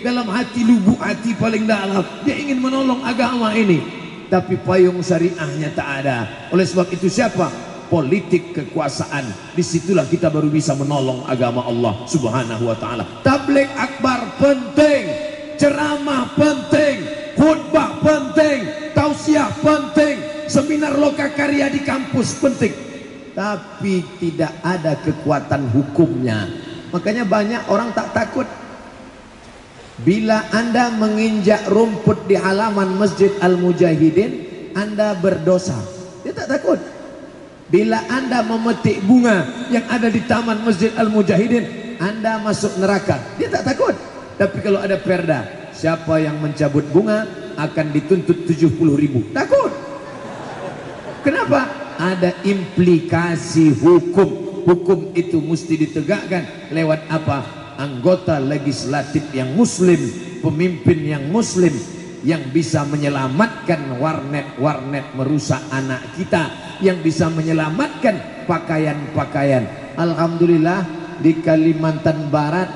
dalam hati, lubuk hati paling dalam, dia ingin menolong agama ini. Tapi payung syariahnya tak ada. Oleh sebab itu siapa? Politik kekuasaan. Disitulah kita baru bisa menolong agama Allah subhanahu wa ta'ala. Tabligh akbar penting, ceramah penting, khutbah penting, tausiah penting, seminar lokakarya di kampus penting. Tapi tidak ada kekuatan hukumnya. Makanya banyak orang tak takut. Bila Anda menginjak rumput di halaman Masjid Al-Mujahidin, Anda berdosa. Dia tak takut. Bila Anda memetik bunga yang ada di taman Masjid Al-Mujahidin, Anda masuk neraka. Dia tak takut. Tapi kalau ada perda, siapa yang mencabut bunga, akan dituntut 70.000. Takut. Kenapa? Ada implikasi hukum. Hukum itu mesti ditegakkan lewat apa? Anggota legislatif yang muslim, pemimpin yang muslim, yang bisa menyelamatkan warnet-warnet merusak anak kita, yang bisa menyelamatkan pakaian-pakaian. Alhamdulillah di Kalimantan Barat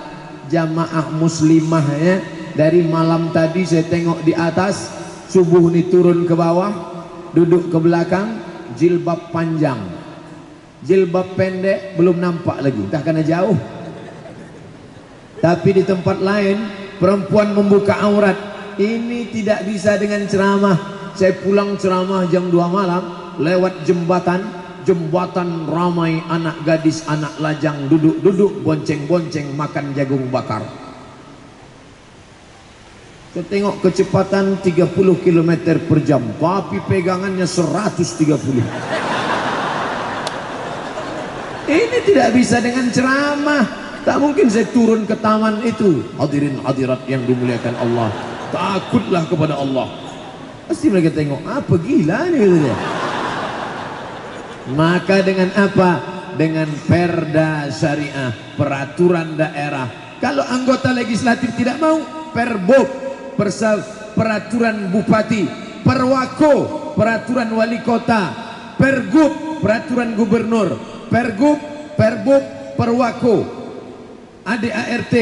jamaah muslimahnya dari malam tadi saya tengok di atas, subuh nih turun ke bawah, duduk ke belakang, jilbab panjang, jilbab pendek belum nampak lagi, entah karena jauh. Tapi di tempat lain perempuan membuka aurat. Ini tidak bisa dengan ceramah. Saya pulang ceramah jam 2 malam lewat jembatan ramai anak gadis, anak lajang duduk-duduk bonceng-bonceng makan jagung bakar. Saya tengok kecepatan 30 km per jam, tapi pegangannya 130. Ini tidak bisa dengan ceramah. Tak mungkin saya turun ke taman itu. Hadirin hadirat yang dimuliakan Allah, takutlah kepada Allah. Pasti mereka tengok, apa gila nih gitu. Maka dengan apa? Dengan perda syariah, peraturan daerah. Kalau anggota legislatif tidak mau, perbob, peraturan bupati, perwako, peraturan wali kota, pergub, peraturan gubernur, pergub, perbob, perwako, ADART,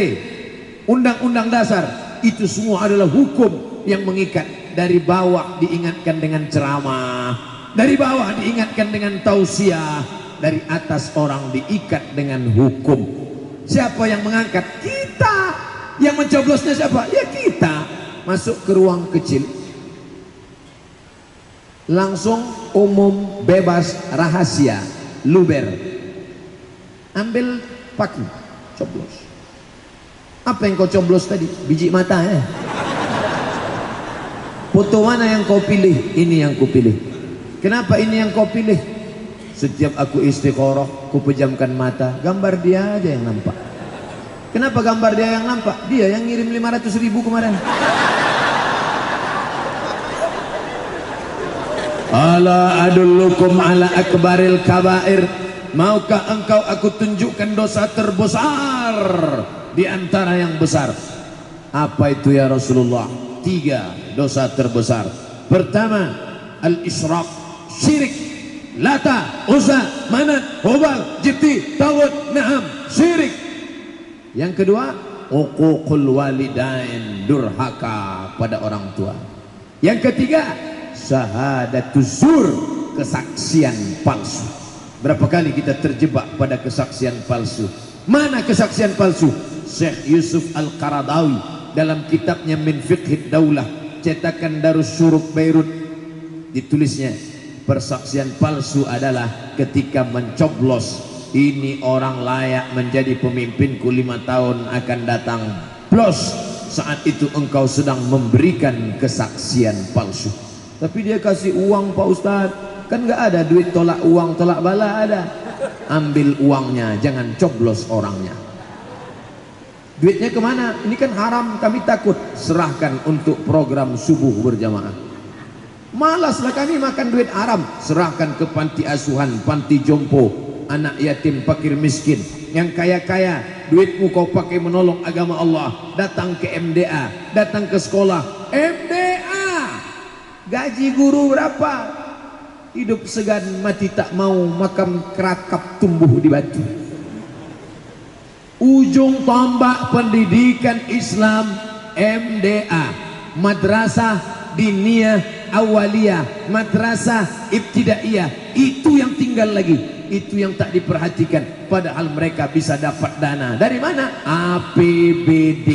undang-undang dasar, itu semua adalah hukum yang mengikat. Dari bawah diingatkan dengan ceramah, dari bawah diingatkan dengan tausiah, dari atas orang diikat dengan hukum. Siapa yang mengangkat? Kita. Yang mencoblosnya siapa? Ya kita. Masuk ke ruang kecil, langsung umum, bebas, rahasia, luber. Ambil paki, coblos. Apa yang kau coblos tadi? Biji mata ya? Foto mana yang kau pilih? Ini yang kau pilih. Kenapa ini yang kau pilih? Setiap aku istiqoroh, ku pejamkan mata, gambar dia aja yang nampak. Kenapa gambar dia yang nampak? Dia yang ngirim 500.000 kemarin. Ala adullukum ala akbaril kabair. Maukah engkau aku tunjukkan dosa terbesar di antara yang besar? Apa itu ya Rasulullah? 3 dosa terbesar. Pertama, al-isyraq, syirik. Lata, Uzza, Manat, Hubal, Jibti, Tawud, Na'am, syirik. Yang kedua, uququl walidain, durhaka pada orang tua. Yang ketiga, syahadatuz zur, kesaksian palsu. Berapa kali kita terjebak pada kesaksian palsu? Mana kesaksian palsu? Syekh Yusuf Al-Qaradawi dalam kitabnya Min Fiqhid Daulah, cetakan Darus Syuruk Beirut, ditulisnya persaksian palsu adalah ketika mencoblos, ini orang layak menjadi pemimpinku 5 tahun akan datang, plus saat itu engkau sedang memberikan kesaksian palsu. Tapi dia kasih uang Pak Ustadz, kan nggak ada duit tolak uang tolak bala ada. Ambil uangnya, jangan coblos orangnya. Duitnya kemana? Ini kan haram, kami takut. Serahkan untuk program subuh berjamaah. Malaslah kami makan duit haram. Serahkan ke panti asuhan, panti jompo, anak yatim, fakir miskin. Yang kaya-kaya, duitmu kau pakai menolong agama Allah. Datang ke MDA, datang ke sekolah. MDA, gaji guru berapa? Hidup segan mati tak mau, makam kerakap tumbuh di batu. Ujung tombak pendidikan Islam MDA, Madrasah Diniyah Awaliyah, Madrasah Ibtidaiyah. Itu yang tinggal lagi, itu yang tak diperhatikan. Padahal mereka bisa dapat dana dari mana? APBD.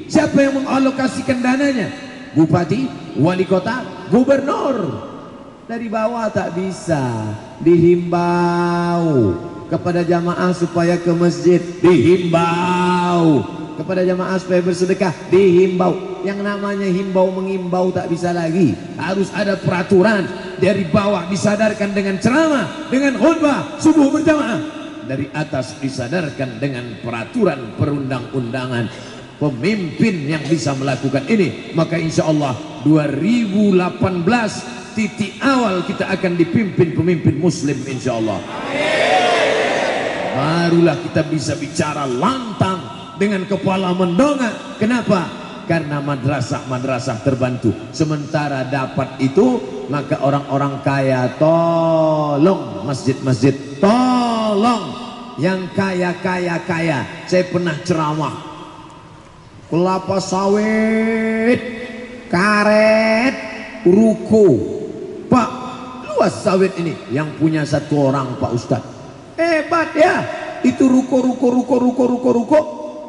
Siapa yang mengalokasikan dananya? Bupati, wali kota, gubernur. Dari bawah tak bisa. Dihimbau kepada jamaah supaya ke masjid, dihimbau kepada jamaah supaya bersedekah, dihimbau. Yang namanya himbau mengimbau tak bisa lagi, harus ada peraturan. Dari bawah disadarkan dengan ceramah, dengan khutbah subuh berjamaah. Dari atas disadarkan dengan peraturan perundang-undangan. Pemimpin yang bisa melakukan ini, maka insya Allah 2018 titik awal kita akan dipimpin pemimpin muslim insyaallah. Barulah kita bisa bicara lantang dengan kepala mendongak. Kenapa? Karena madrasah-madrasah terbantu. Sementara dapat itu, maka orang-orang kaya tolong masjid-masjid, tolong yang kaya. Saya pernah ceramah kelapa sawit, karet, ruko. Pak, luas sawit ini. Yang punya satu orang Pak Ustadz. Hebat ya. Itu ruko.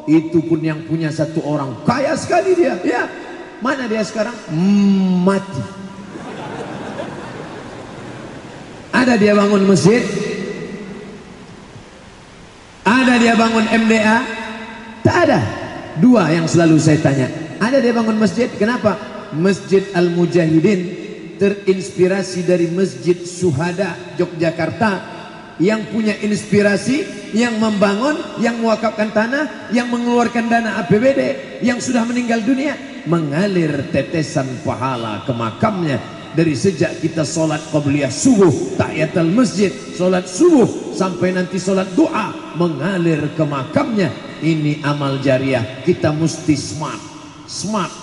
Itu pun yang punya satu orang. Kaya sekali dia. Ya. Mana dia sekarang? Mati. Ada dia bangun masjid? Ada dia bangun MDA? Tak ada. Dua yang selalu saya tanya. Ada dia bangun masjid? Kenapa? Masjid Al-Mujahidin terinspirasi dari Masjid Syuhada Yogyakarta. Yang punya inspirasi, yang membangun, yang mewakafkan tanah, yang mengeluarkan dana APBD, yang sudah meninggal dunia, mengalir tetesan pahala ke makamnya. Dari sejak kita sholat qabliyah subuh, tahiyatul masjid, sholat subuh, sampai nanti sholat doa, mengalir ke makamnya. Ini amal jariah. Kita mesti smart,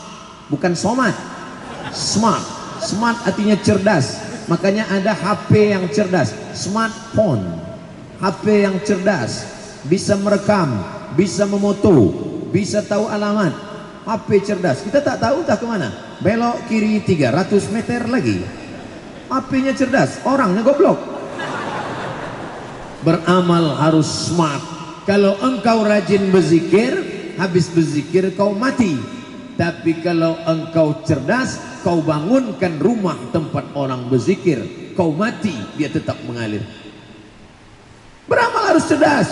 bukan somat. Smart artinya cerdas. Makanya ada HP yang cerdas, smartphone, HP yang cerdas, bisa merekam, bisa memoto, bisa tahu alamat. HP cerdas, kita tak tahu entah kemana. Belok kiri 300 meter lagi. HP-nya cerdas, orangnya goblok. Beramal harus smart. Kalau engkau rajin berzikir, habis berzikir kau mati. Tapi kalau engkau cerdas, kau bangunkan rumah tempat orang berzikir, kau mati, dia tetap mengalir. Beramal harus cerdas.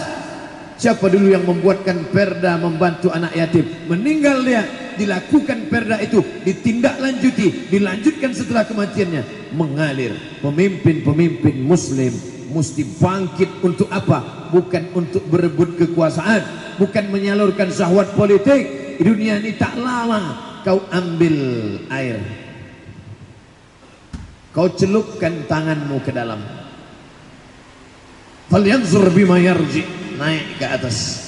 Siapa dulu yang membuatkan perda membantu anak yatim? Meninggal dia, dilakukan perda itu, ditindaklanjuti, dilanjutkan setelah kematiannya, mengalir. Pemimpin-pemimpin muslim mesti bangkit untuk apa? Bukan untuk berebut kekuasaan, bukan menyalurkan syahwat politik. Dunia ini tak lama. Kau ambil air, kau celupkan tanganmu ke dalam. Falyanzur bima yarji, naik ke atas,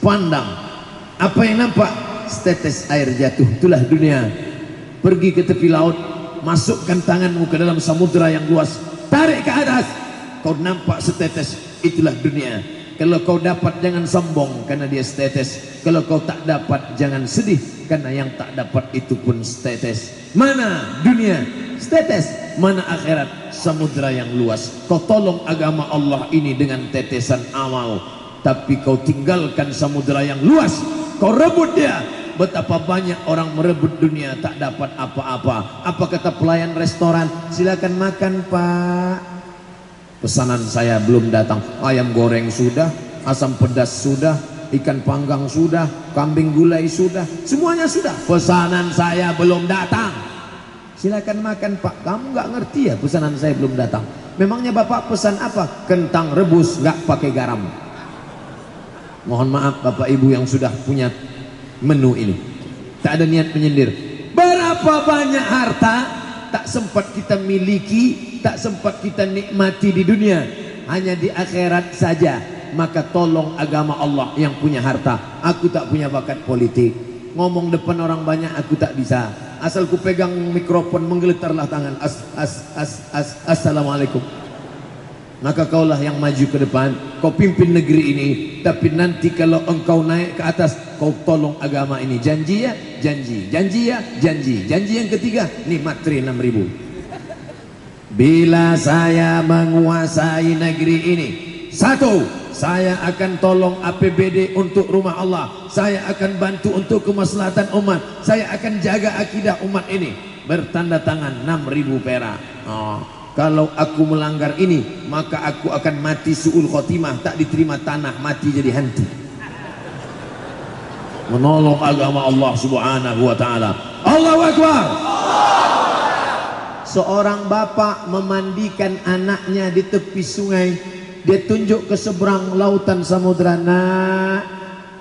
pandang. Apa yang nampak? Setetes air jatuh. Itulah dunia. Pergi ke tepi laut, masukkan tanganmu ke dalam samudra yang luas, tarik ke atas, kau nampak setetes. Itulah dunia. Kalau kau dapat jangan sombong karena dia setetes. Kalau kau tak dapat jangan sedih karena yang tak dapat itu pun setetes. Mana dunia? Setetes. Mana akhirat? Samudra yang luas. Kau tolong agama Allah ini dengan tetesan amal, tapi kau tinggalkan samudra yang luas, kau rebut dia. Betapa banyak orang merebut dunia tak dapat apa-apa. Apa kata pelayan restoran? Silakan makan Pak. Pesanan saya belum datang. Ayam goreng sudah, asam pedas sudah, ikan panggang sudah, kambing gulai sudah, semuanya sudah. Pesanan saya belum datang. Silakan makan Pak. Kamu nggak ngerti ya pesanan saya belum datang. Memangnya Bapak pesan apa? Kentang rebus nggak pakai garam. Mohon maaf Bapak Ibu yang sudah punya menu ini. Tak ada niat menyindir. Berapa banyak harta tak sempat kita miliki, tak sempat kita nikmati di dunia, hanya di akhirat saja. Maka tolong agama Allah yang punya harta. Aku tak punya bakat politik, ngomong depan orang banyak aku tak bisa. Asal ku pegang mikrofon menggeletarlah tangan. Assalamualaikum. Maka kaulah yang maju ke depan, kau pimpin negeri ini. Tapi nanti kalau engkau naik ke atas, kau tolong agama ini. Janji ya? Janji. Janji ya? Janji. Janji yang ketiga, nih materi 6.000. Bila saya menguasai negeri ini, satu, saya akan tolong APBD untuk rumah Allah. Saya akan bantu untuk kemaslahatan umat. Saya akan jaga akidah umat ini. Bertanda tangan 6.000 perak. Kalau aku melanggar ini, maka aku akan mati su'ul khotimah, tak diterima tanah, mati jadi hantu. Menolong agama Allah subhanahu wa ta'ala. Allahu Akbar. Seorang bapak memandikan anaknya di tepi sungai. Dia tunjuk ke seberang lautan samudra. Nak,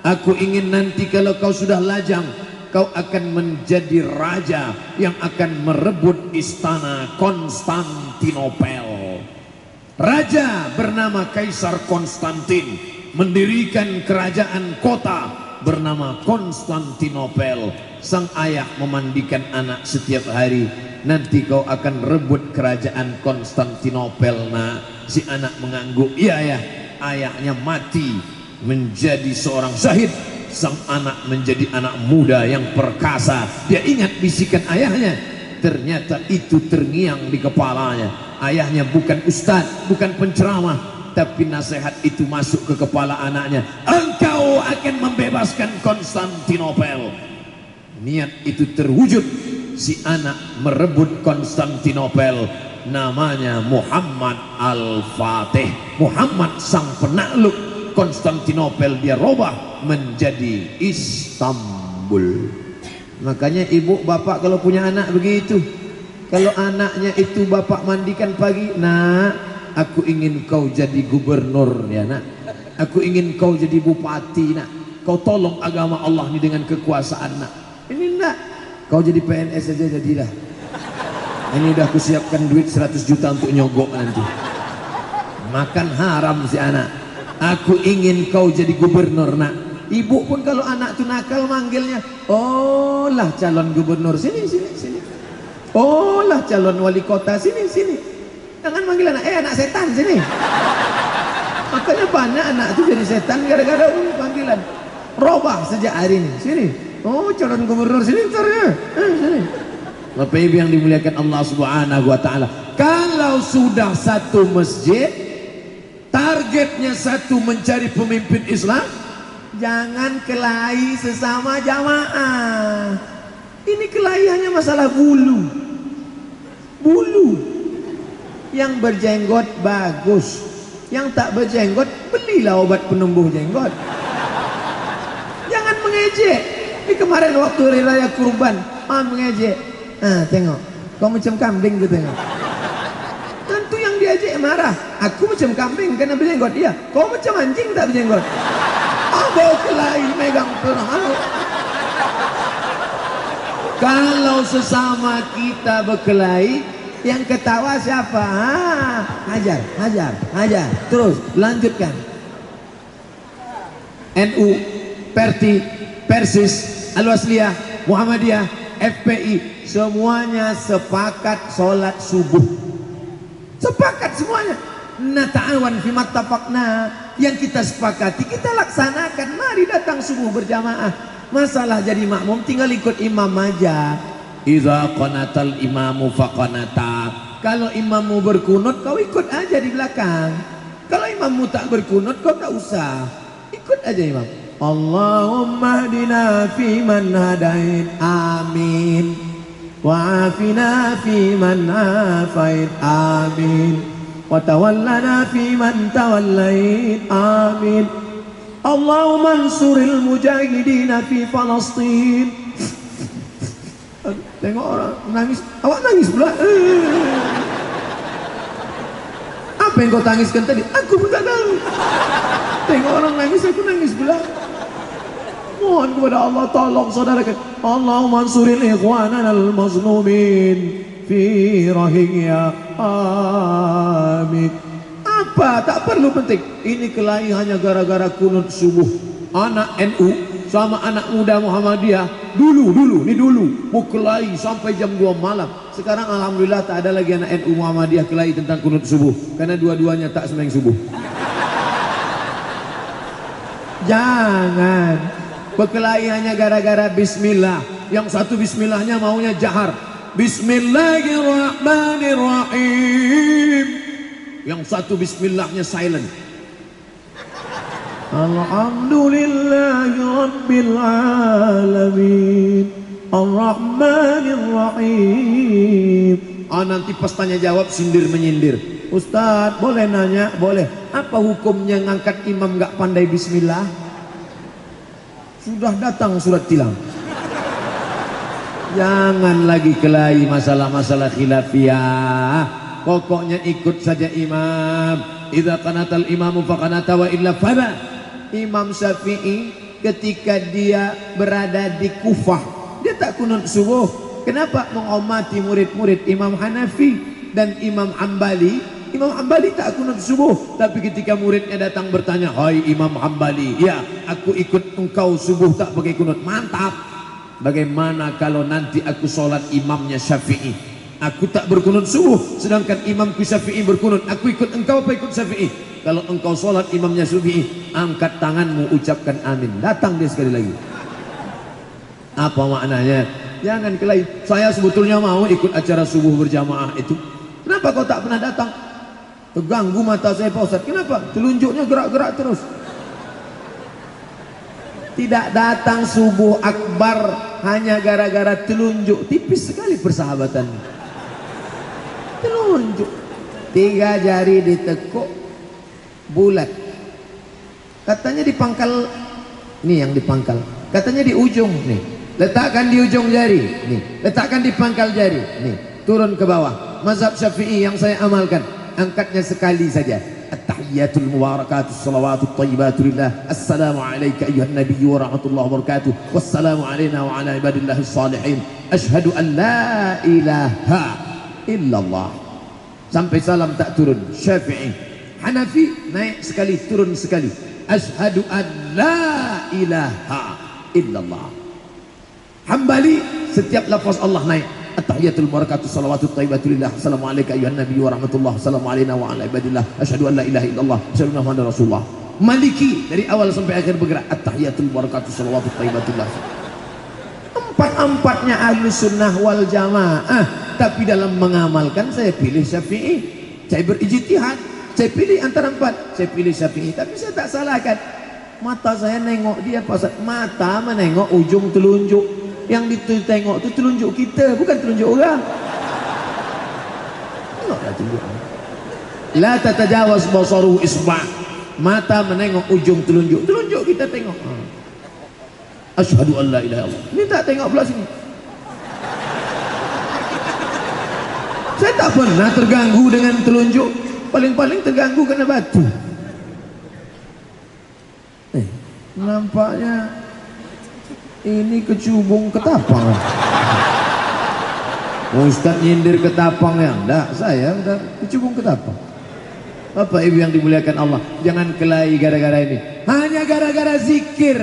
aku ingin nanti kalau kau sudah lajang, kau akan menjadi raja yang akan merebut istana Konstantinopel. Raja bernama Kaisar Konstantin mendirikan kerajaan kota bernama Konstantinopel. Sang ayah memandikan anak setiap hari. Nanti kau akan rebut kerajaan Konstantinopel, nak. Si anak mengangguk, iya ya. Ayahnya mati menjadi seorang syahid. Sang anak menjadi anak muda yang perkasa. Dia ingat bisikan ayahnya. Ternyata itu terngiang di kepalanya. Ayahnya bukan ustaz, bukan penceramah, tapi nasihat itu masuk ke kepala anaknya. Engkau akan membebaskan Konstantinopel. Niat itu terwujud. Si anak merebut Konstantinopel. Namanya Muhammad Al-Fatih. Muhammad sang penakluk Konstantinopel dia robah menjadi Istanbul. Makanya ibu bapak kalau punya anak begitu, kalau anaknya itu bapak mandikan pagi, nak, aku ingin kau jadi gubernur ya nak, aku ingin kau jadi bupati nak, kau tolong agama Allah ini dengan kekuasaan nak. Ini nak, kau jadi PNS saja jadilah. Ini udah aku siapkan duit 100 juta untuk nyogok nanti. Makan haram si anak. Aku ingin kau jadi gubernur nak. Ibu pun kalau anak tu nakal manggilnya, oh lah calon gubernur, sini sini sini. Oh lah calon wali kota, sini sini. Jangan manggil anak, anak setan sini. Makanya banyak anak tu jadi setan gara-gara panggilan. Robah sejak hari ini, sini. Oh calon gubernur, sini ntar ya. Sini. Bapak Ibu yang dimuliakan Allah Subhanahu wa taala. Kalau sudah satu masjid, targetnya satu mencari pemimpin Islam, jangan kelahi sesama jamaah. Ini kelahi hanya masalah bulu. Bulu. Yang berjenggot bagus, yang tak berjenggot belilah obat penumbuh jenggot. Jangan mengejek. Ini kemarin waktu hari raya kurban, mengejek. Tengok, kau macam kambing tu tengok. Tentu yang diajak marah. Aku macam kambing karena berjenggot. Iya, kau macam anjing tak berjenggot. Bau kelahi megang perang. Kalau sesama kita berkelahi, yang ketawa siapa? Hajar, hajar, hajar. Terus lanjutkan. NU, Perti, Persis, Al-Wasliyah, Muhammadiyah, FPI, semuanya sepakat sholat subuh. Sepakat semuanya. Nata'awan fi mattafaqna, yang kita sepakati kita laksanakan. Mari datang subuh berjamaah. Masalah jadi makmum tinggal ikut imam aja. Iza qanatal imamu faqanata. Kalau imammu berkunut kau ikut aja di belakang. Kalau imammu tak berkunut kau tak usah. Ikut aja imam. Allahumma hdina fi man hadait. Amin. Wa afina fi man afait. Amin. Wa tawallana fi man tawallait. Amin. Allahumma ansuril mujahidina fi Palestin. Tengok orang nangis, awak nangis pula. Apa yang kau tangiskan tadi? Aku pun tak tahu. Tengok orang nangis, aku nangis pula. Mohon kepada Allah tolong saudara. Allahumma ansuril ikhwanana al-mazlumin fi Rohingya. Amin. Apa? Tak perlu penting. Ini kelahi hanya gara-gara kunut subuh. Anak NU sama anak muda Muhammadiyah dulu mau kelahi sampai jam 2 malam. Sekarang alhamdulillah tak ada lagi anak NU Muhammadiyah kelahi tentang kunut subuh, karena dua-duanya tak sembahyang subuh. Jangan berkelahi hanya gara-gara bismillah. Yang satu bismillahnya maunya jahar, Bismillahirrahmanirrahim. Yang satu bismillahnya silent. Alhamdulillahi Rabbil Alamin Ar-Rahmanir-Rahim. Nanti pas tanya jawab sindir menyindir. Ustadz boleh nanya? Boleh. Apa hukumnya ngangkat imam gak pandai bismillah? Sudah datang surat tilang. Jangan lagi kelahi masalah-masalah khilafiyah. Pokoknya ikut saja imam. Idza qanatal imamu faqanata wa illa fala. Imam Syafi'i ketika dia berada di Kufah, dia tak kunut subuh. Kenapa? Menghormati murid-murid Imam Hanafi dan Imam Hambali. Imam Hambali tak kunut subuh, tapi ketika muridnya datang bertanya, "Hai Imam Hambali, ya aku ikut engkau subuh tak pakai kunut." Mantap. Bagaimana kalau nanti aku sholat imamnya Syafi'i, aku tak berkunut subuh, sedangkan imamku Syafi'i berkunut, aku ikut engkau apa ikut Syafi'i? Kalau engkau sholat imamnya Syafi'i, angkat tanganmu, ucapkan amin. Datang dia sekali lagi. Apa maknanya? Jangan kelahi. Saya sebetulnya mau ikut acara subuh berjamaah itu. Kenapa kau tak pernah datang? Terganggu mata saya Pak Ustaz. Kenapa? Telunjuknya gerak-gerak terus. Tidak datang subuh akbar hanya gara-gara telunjuk. Tipis sekali persahabatan. Telunjuk. 3 jari ditekuk, bulat. Katanya di pangkal. Nih yang di pangkal. Katanya di ujung nih. Letakkan di ujung jari. Nih. Letakkan di pangkal jari. Nih. Turun ke bawah. Mazhab Syafi'i yang saya amalkan. Angkatnya sekali saja. At-tahiyyatul mubarakatus salawatut thayyibatu lillah. Assalamu alayka ayyuhan nabiyyu wa rahmatullahi wa barakatuh. Wassalamu alayna wa ala ibadillahis salihin. Asyhadu an la ilaha illallah. Sampai salam tak turun. Syafi'i. Hanafi naik sekali, turun sekali. Asyhadu an la ilaha illallah. Hambali setiap lafaz Allah naik. At-tahiyatul barakatuh salawatut thayyibatu lillah. Assalamu alayka ayyuhan nabiyyu wa rahmatullah. Assalamu alayna wa ala ibadillah. Asyhadu an la ilaha illallah. Asyhadu anna muhammadar rasulullah. Maliki dari awal sampai akhir bergerak. At-tahiyatul barakatuh salawatut thayyibatu lillah. Empat-empatnya ahlus sunnah wal jamaah. Tapi dalam mengamalkan saya pilih Syafi'i. Saya berijtihad. Saya pilih antara 4. Saya pilih Syafi'i. Tapi saya tak salahkan. Mata saya nengok dia Pak Ustaz. Mata menengok ujung telunjuk. Yang ditengok itu telunjuk kita, bukan telunjuk orang. Tengoklah telunjuk. La tatajawaz basaru isba'. Mata menengok ujung telunjuk. Telunjuk kita tengok. Asyhadu an la ilaha illallah. Ini tak tengok belah sini. Saya tak pernah terganggu dengan telunjuk. Paling-paling terganggu kena batu. Nampaknya ini kecubung ketapang. Ustaz nyindir ketapang ya? Enggak, saya udah kecubung ketapang. Bapak Ibu yang dimuliakan Allah, jangan kelahi gara-gara ini. Hanya gara-gara zikir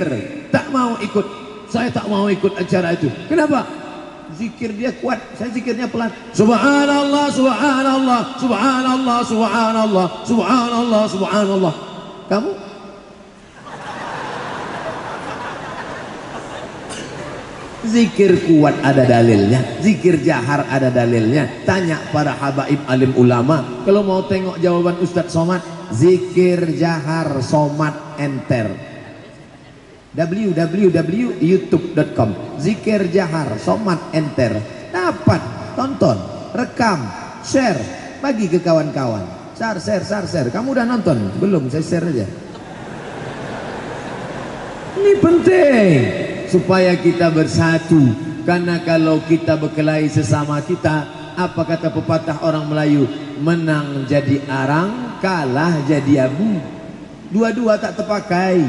tak mau ikut. Saya tak mau ikut acara itu. Kenapa? Zikir dia kuat, saya zikirnya pelan. Subhanallah, subhanallah, subhanallah, subhanallah, subhanallah, subhanallah. Kamu? Zikir kuat ada dalilnya, zikir jahar ada dalilnya. Tanya para habaib alim ulama. Kalau mau tengok jawaban Ustadz Somad, zikir jahar Somad enter. www.youtube.com. Zikir jahar Somad enter. Dapat, tonton, rekam, share, bagi ke kawan-kawan. Share. Kamu udah nonton? Belum, saya share aja. Ini penting supaya kita bersatu. Karena kalau kita berkelahi sesama kita, apa kata pepatah orang Melayu? Menang jadi arang, kalah jadi abu. Dua-dua tak terpakai.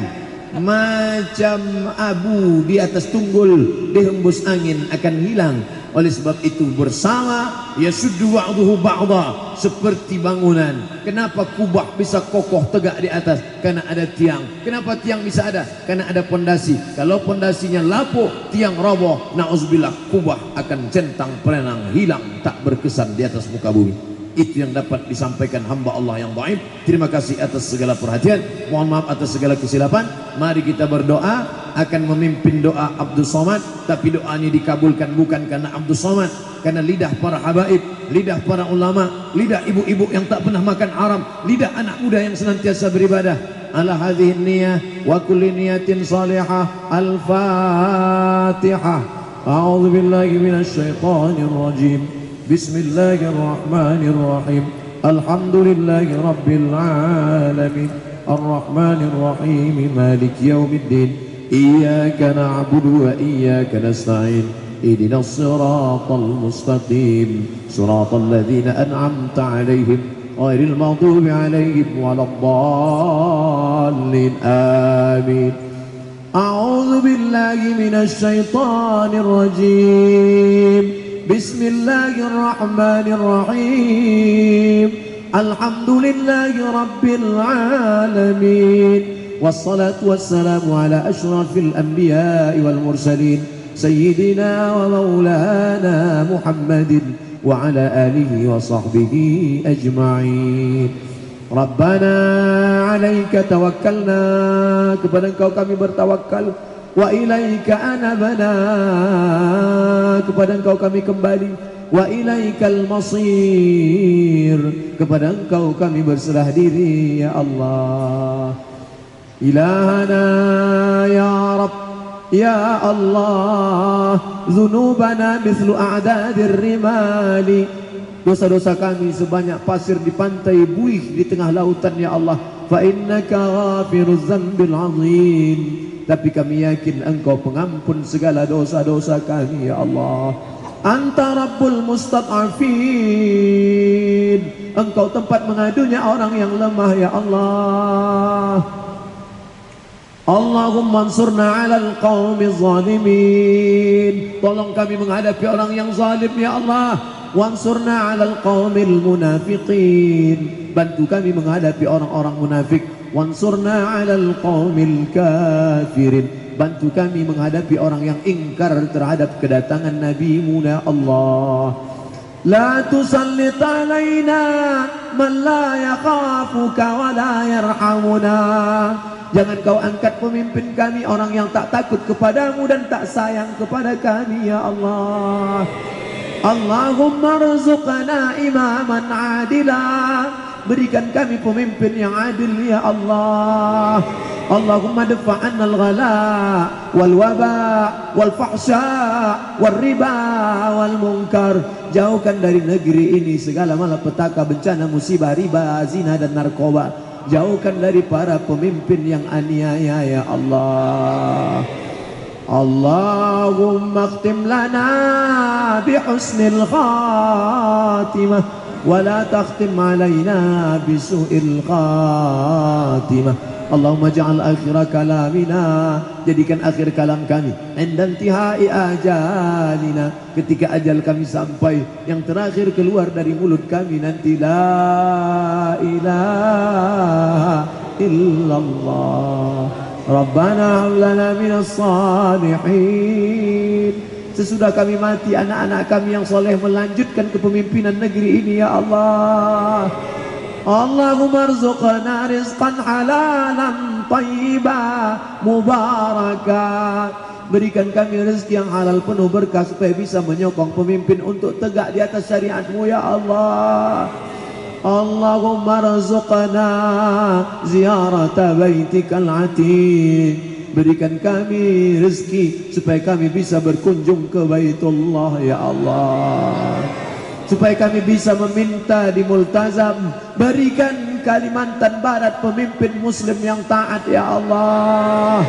Macam abu di atas tunggul, dihembus angin akan hilang. Oleh sebab itu bersama yasuddu ba'duhu ba'dha, seperti bangunan. Kenapa kubah bisa kokoh tegak di atas? Karena ada tiang. Kenapa tiang bisa ada? Karena ada pondasi. Kalau pondasinya lapuk, tiang roboh, na'udzubillah, kubah akan centang perenang, hilang, tak berkesan di atas muka bumi. Itu yang dapat disampaikan hamba Allah yang dhaif. Terima kasih atas segala perhatian. Mohon maaf atas segala kesilapan. Mari kita berdoa. Akan memimpin doa Abdul Somad, tapi doanya dikabulkan bukan karena Abdul Somad, karena lidah para habaib, lidah para ulama, lidah ibu-ibu yang tak pernah makan haram, lidah anak muda yang senantiasa beribadah. Ala hadhihi niyah wa kulli niyatin salihah. Al-Fatihah. A'udzu billahi minasy syaithanir rajim. Bismillahirrahmanirrahim. Alhamdulillahi rabbil alamin. Ar-Rahmanir Rahim. Maliki yaumiddin. إياك نعبد وإياك نستعين اهدنا الصراط المستقيم صراط الذين أنعمت عليهم غير المغضوب عليهم ولا الضالين آمين أعوذ بالله من الشيطان الرجيم بسم الله الرحمن الرحيم الحمد لله رب العالمين والصلاة والسلام على أشرف الأنبياء والمرسلين سيدنا ومولانا محمد وعلى آله وصحبه أجمعين. Rabbana alaika tawakkalna, kepada Engkau kami bertawakal, wa ilaika anabana, kepada Engkau kami kembali, wa ilaikal masir, kepada Engkau kami berserah diri ya Allah. Ilahana ya Rabb ya Allah, dzunubana mithlu a'dadir rimali, dosa-dosa kami sebanyak pasir di pantai, buih di tengah lautan ya Allah. Fa innaka ghafiruz dzambil azim, tapi kami yakin Engkau pengampun segala dosa-dosa kami ya Allah. Anta rabbul mustad'afin, Engkau tempat mengadunya orang yang lemah ya Allah. Allahumma ansurna 'alal qaumiz zalimin, tolong kami menghadapi orang yang zalim ya Allah. Wansurna 'alal qaumil munafiqin, bantu kami menghadapi orang-orang munafik. Wansurna 'alal qaumil kafirin, bantu kami menghadapi orang yang ingkar terhadap kedatangan Nabi-Mu ya Allah. La tusallit alaina man la yakhafuka wa la yarhamuna, jangan Kau angkat pemimpin kami orang yang tak takut kepadamu dan tak sayang kepada kami ya Allah. Allahumma rzuqna imaman adila, berikan kami pemimpin yang adil ya Allah. Allahumma dafa'anna al-ghala wal waba wal fahsya wal riba wal munkar, jauhkan dari negeri ini segala malapetaka, bencana, musibah, riba, zina dan narkoba. Jauhkan dari para pemimpin yang aniaya ya Allah. Allahumma akhtim lana bihusnil khatimah wa la takhtim alaina bisu'il khatimah. Allahumma ja'al akhira kalamina, jadikan akhir kalam kami inda intihai ajalina, ketika ajal kami sampai, yang terakhir keluar dari mulut kami nanti la ilaha illallah. Rabbana hab lana minas salihin, sesudah kami mati anak-anak kami yang soleh melanjutkan kepemimpinan negeri ini ya Allah. Allahumma rzuqna rizqan halalan tayyiban mubarakah, berikan kami rezeki yang halal penuh berkah supaya bisa menyokong pemimpin untuk tegak di atas syariat-Mu ya Allah. Allahumma rzuqna ziyarata baitikal atiq, berikan kami rezeki supaya kami bisa berkunjung ke Baitullah ya Allah, supaya kami bisa meminta di multazam. Berikan Kalimantan Barat pemimpin muslim yang taat ya Allah.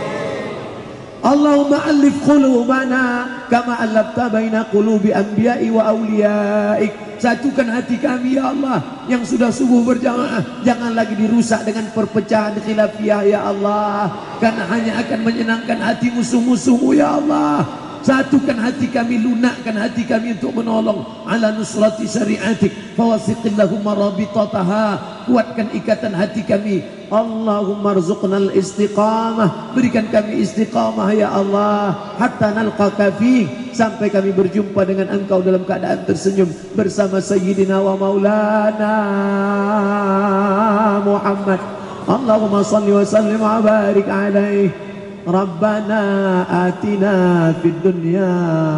Allahumma alif qulubana kama alafta baina qulubi anbiya'i wa awliyaik, satukan hati kami ya Allah yang sudah subuh berjamaah, jangan lagi dirusak dengan perpecahan khilafiyah ya Allah, karena hanya akan menyenangkan hati musuh-musuhmu ya Allah. Satukan hati kami, lunakkan hati kami untuk menolong ala nusrati syariatik. Fawasiqillahumma rabitataha, kuatkan ikatan hati kami. Allahumma rzuqnal istiqamah, berikan kami istiqamah ya Allah, hatta nalqaka fi, sampai kami berjumpa dengan Engkau dalam keadaan tersenyum bersama Sayyidina wa Maulana Muhammad. Allahumma salli wa sallim wa barik alaihi. Rabbana atina fid dunya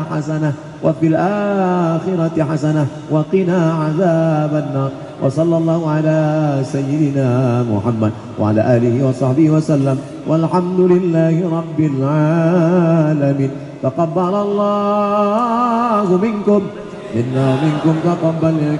hasanah wa fil akhirati hasanah wa qina azabannar. Wa sallallahu ala sayyidina Muhammad wa ala alihi wa sahbihi wa sallam. Walhamdulillahi rabbil alamin. Taqabbalallahu minkum minna minkum taqabbal ya